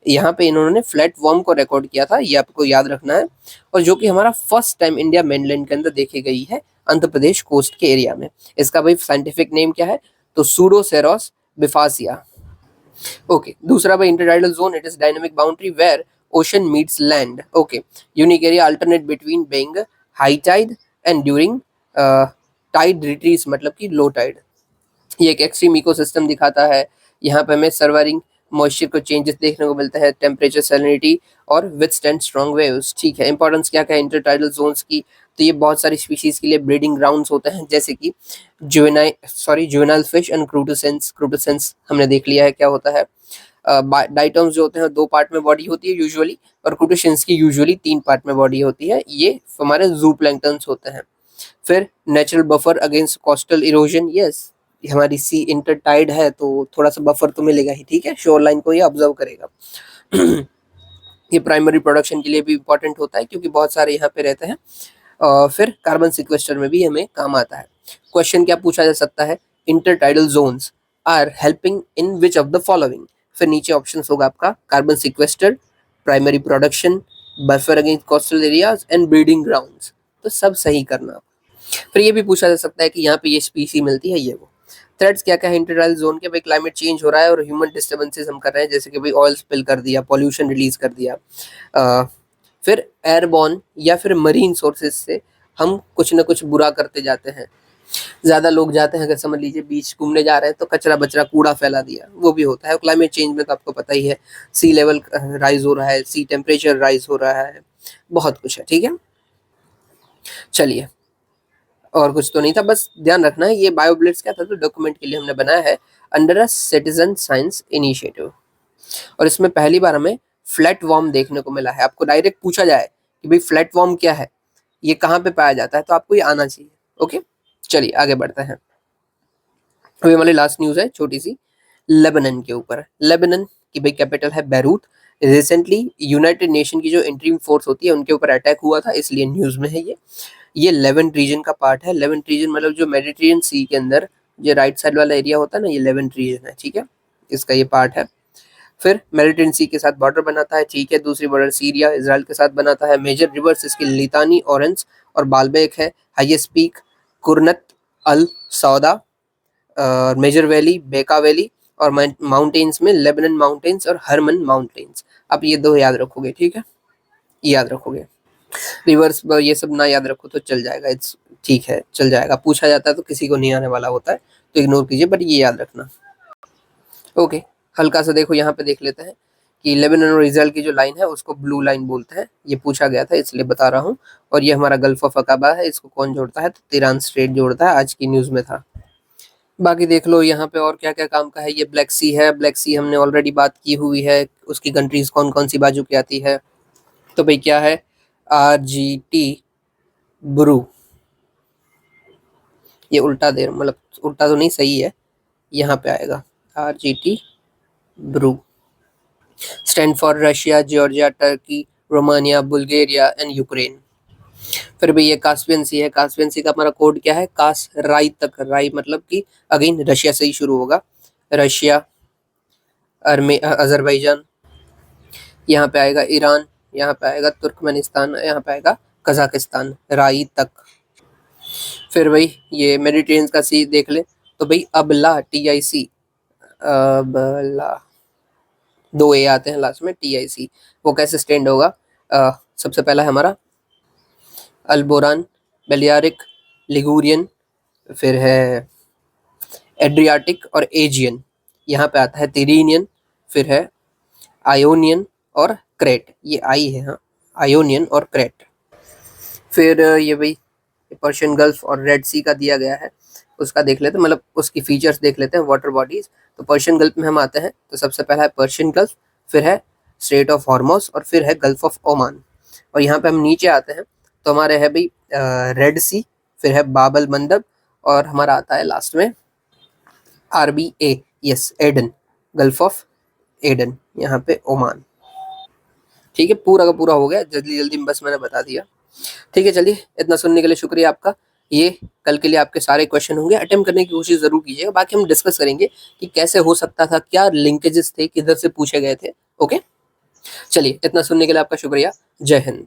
Speaker 1: यहाँ पे इन्होंने प्लेटफॉर्म को रिकॉर्ड किया था, ये आपको याद रखना है। और जो कि हमारा फर्स्ट टाइम इंडिया मेनलैंड के अंदर देखी गई है, आंध्र प्रदेश कोस्ट के एरिया में। इसका भाई साइंटिफिक नेम क्या है? तो सूडोसेरोस बिफासिया। ओके, दूसरा भाई intertidal zone, it is dynamic boundary where ocean meets land. Okay, unique area alternate between being high tide and during tide retreats, मतलब कि low tide। ये एक एक्सट्रीम इकोसिस्टम दिखाता है। यहाँ पे हमें सर्वरिंग मॉइस्चर को चेंजेस देखने को मिलता है, टेम्परेचर, सैलिनिटी और विथस्टैंड स्ट्रॉन्ग वेव्स, ठीक है। इंपॉर्टेंस क्या क्या है इंटरटाइडल जोन्स की? तो ये बहुत सारी स्पीशीज के लिए ब्रीडिंग ग्राउंड्स होते हैं, जैसे कि जुवेनाइल फिश एंड क्रूटोसेंस। क्रूटोसेंस हमने देख लिया है क्या होता है। डाइटम्स जो होते हैं 2 पार्ट में बॉडी होती है यूजुअली, और क्रूटोशंस की यूजुअली 3 पार्ट में बॉडी होती है, ये हमारे जू प्लैंक्टन्स होते हैं। फिर natural buffer against coastal erosion, yes, हमारी सी इंटरटाइड है तो थोड़ा सा बफर तो मिलेगा ही, ठीक है, शोर लाइन को ये ऑब्जर्व करेगा। ये प्राइमरी प्रोडक्शन के लिए भी इंपॉर्टेंट होता है क्योंकि बहुत सारे यहाँ पे रहते हैं। फिर कार्बन सिक्वेस्टर में भी हमें काम आता है। क्वेश्चन क्या पूछा जा सकता है? Intertidal zones are helping in which of the following. फिर नीचे ऑप्शन होगा आपका carbon sequester, primary production, buffer against coastal areas and breeding grounds. तो सब सही करना। फिर ये भी पूछा जा सकता है कि यहाँ पे ये स्पीसी मिलती है, ये वो। थ्रेट्स क्या क्या है इंटरडाल जोन के, भाई क्लाइमेट चेंज हो रहा है और ह्यूमन डिस्टर्बेंसेस हम कर रहे हैं, जैसे कि भाई ऑयल स्पिल कर दिया, पॉल्यूशन रिलीज कर दिया। फिर एयरबॉर्न या फिर मरीन सोर्सेज से हम कुछ ना कुछ बुरा करते जाते हैं। ज़्यादा लोग जाते हैं, अगर समझ लीजिए बीच घूमने जा रहे हैं तो कचरा बचरा कूड़ा फैला दिया, वो भी होता है। क्लाइमेट चेंज में तो आपको पता ही है, सी लेवल राइज हो रहा है, सी टेम्परेचर राइज हो रहा है, बहुत कुछ है। ठीक है, चलिए, और कुछ तो नहीं था, बस ध्यान रखना है ये बायोब्लिट्स क्या था, तो डॉक्यूमेंट के लिए हमने बनाया है under a citizen science initiative. और इसमें पहली बार हमें फ्लैट वॉर्म देखने को मिला है। आपको डायरेक्ट पूछा जाए कि भाई फ्लैट वॉर्म क्या है, ये कहाँ पे पाया जाता है, तो आपको ये आना चाहिए। ओके, चलिए आगे बढ़ते हैं। अभी हमारी लास्ट न्यूज़ है छोटी सी, लेबनान के ऊपर। लेबनान की भाई कैपिटल है बैरूत। रिसेंटली यूनाइटेड नेशन की जो इंटरिम फोर्स होती है उनके ऊपर अटैक हुआ था, इसलिए न्यूज़ में है ये लेवेंट रीजन का पार्ट है। लेवेंट रीजन मतलब जो मेडिटेरियन सी के अंदर जो राइट साइड वाला एरिया होता है ना, ये लेवेंट रीजन है। ठीक है, इसका ये पार्ट है। फिर मेडिटेरियन सी के साथ बॉर्डर बनाता है। ठीक है, दूसरी बॉर्डर सीरिया इसराइल के साथ बनाता है। मेजर रिवर्स इसकी लितानी, ऑरेंज और बालबेक है। हाईएस्ट पीक कुर्नत अल सौदा, मेजर वैली, बेका वैली, और माउंटेन्स में लेबनन माउंटेन्स और हरमन माउंटेन्स। आप ये दो याद रखोगे। ठीक है, याद रखोगे। रिवर्स ये सब ना याद रखो तो चल जाएगा, इट्स ठीक है, चल जाएगा। पूछा जाता है तो किसी को नहीं आने वाला होता है, तो इग्नोर कीजिए, बट ये याद रखना। ओके, हल्का सा देखो यहाँ पे देख लेते हैं कि लेबनान और इजराइल की जो लाइन है उसको ब्लू लाइन बोलते हैं। ये पूछा गया था इसलिए बता रहा हूँ। और ये हमारा गल्फ ऑफ अकाबा है, इसको कौन जोड़ता है, तो तिरान स्ट्रेट जोड़ता है, आज की न्यूज़ में था। बाकी देख लो यहाँ पे और क्या क्या काम का है। ये ब्लैक सी है, ब्लैक सी हमने ऑलरेडी बात की हुई है, उसकी कंट्रीज कौन कौन सी बाजू की आती है। तो भाई क्या है, RGT ब्रू, ये उल्टा दे मतलब उल्टा तो नहीं, सही है, यहाँ पे आएगा RGT ब्रू। Stand for Russia, Georgia, Turkey, Romania, Bulgaria and Ukraine. फिर भी ये कास्पियन सी है। कास्पियन सी का हमारा कोड क्या है, कास राई तक, राई मतलब कि अगेन रशिया से ही शुरू होगा। रशिया, अजरबैजान, यहाँ पे आएगा ईरान, यहाँ पे आएगा तुर्कमेनिस्तान, यहाँ पे आएगा कजाकिस्तान, राई तक। फिर भाई ये मेडिटेरियन का सी देख ले, तो भाई अबला, TIC, अबला, 2 A आते हैं लास्ट में, TIC, वो कैसे स्टैंड होगा। सबसे पहला है हमारा अल्बोरान, बेलियारिक, लिगुरियन, फिर है एड्रियाटिक और एजियन। यहाँ पे आता है तिरीनियन, फिर है आयोनियन और क्रेट, ये आई है, हाँ, आयोनियन और क्रेट। फिर ये भाई पर्शियन गल्फ और रेड सी का दिया गया है, उसका देख लेते हैं, मतलब उसकी फीचर्स देख लेते हैं, वाटर बॉडीज। तो पर्शियन गल्फ में हम आते हैं, तो सबसे पहला है पर्शियन गल्फ, फिर है स्ट्रेट ऑफ हॉर्मोस और फिर है गल्फ ऑफ ओमान। और यहाँ पे हम नीचे आते हैं तो हमारे है भाई रेड सी, फिर है बाबल मंदब, और हमारा आता है लास्ट में RBA, yes, Aden, Gulf of Aden, यहाँ पे ओमान। ठीक है, पूरा का पूरा हो गया, जल्दी जल्दी बस मैंने बता दिया। ठीक है, चलिए, इतना सुनने के लिए शुक्रिया आपका। ये कल के लिए आपके सारे क्वेश्चन होंगे, अटेम्प्ट करने की कोशिश जरूर कीजिएगा। बाकी हम डिस्कस करेंगे कि कैसे हो सकता था, क्या लिंकेजेस थे, किधर से पूछे गए थे। ओके, चलिए, इतना सुनने के लिए आपका शुक्रिया। जय हिंद।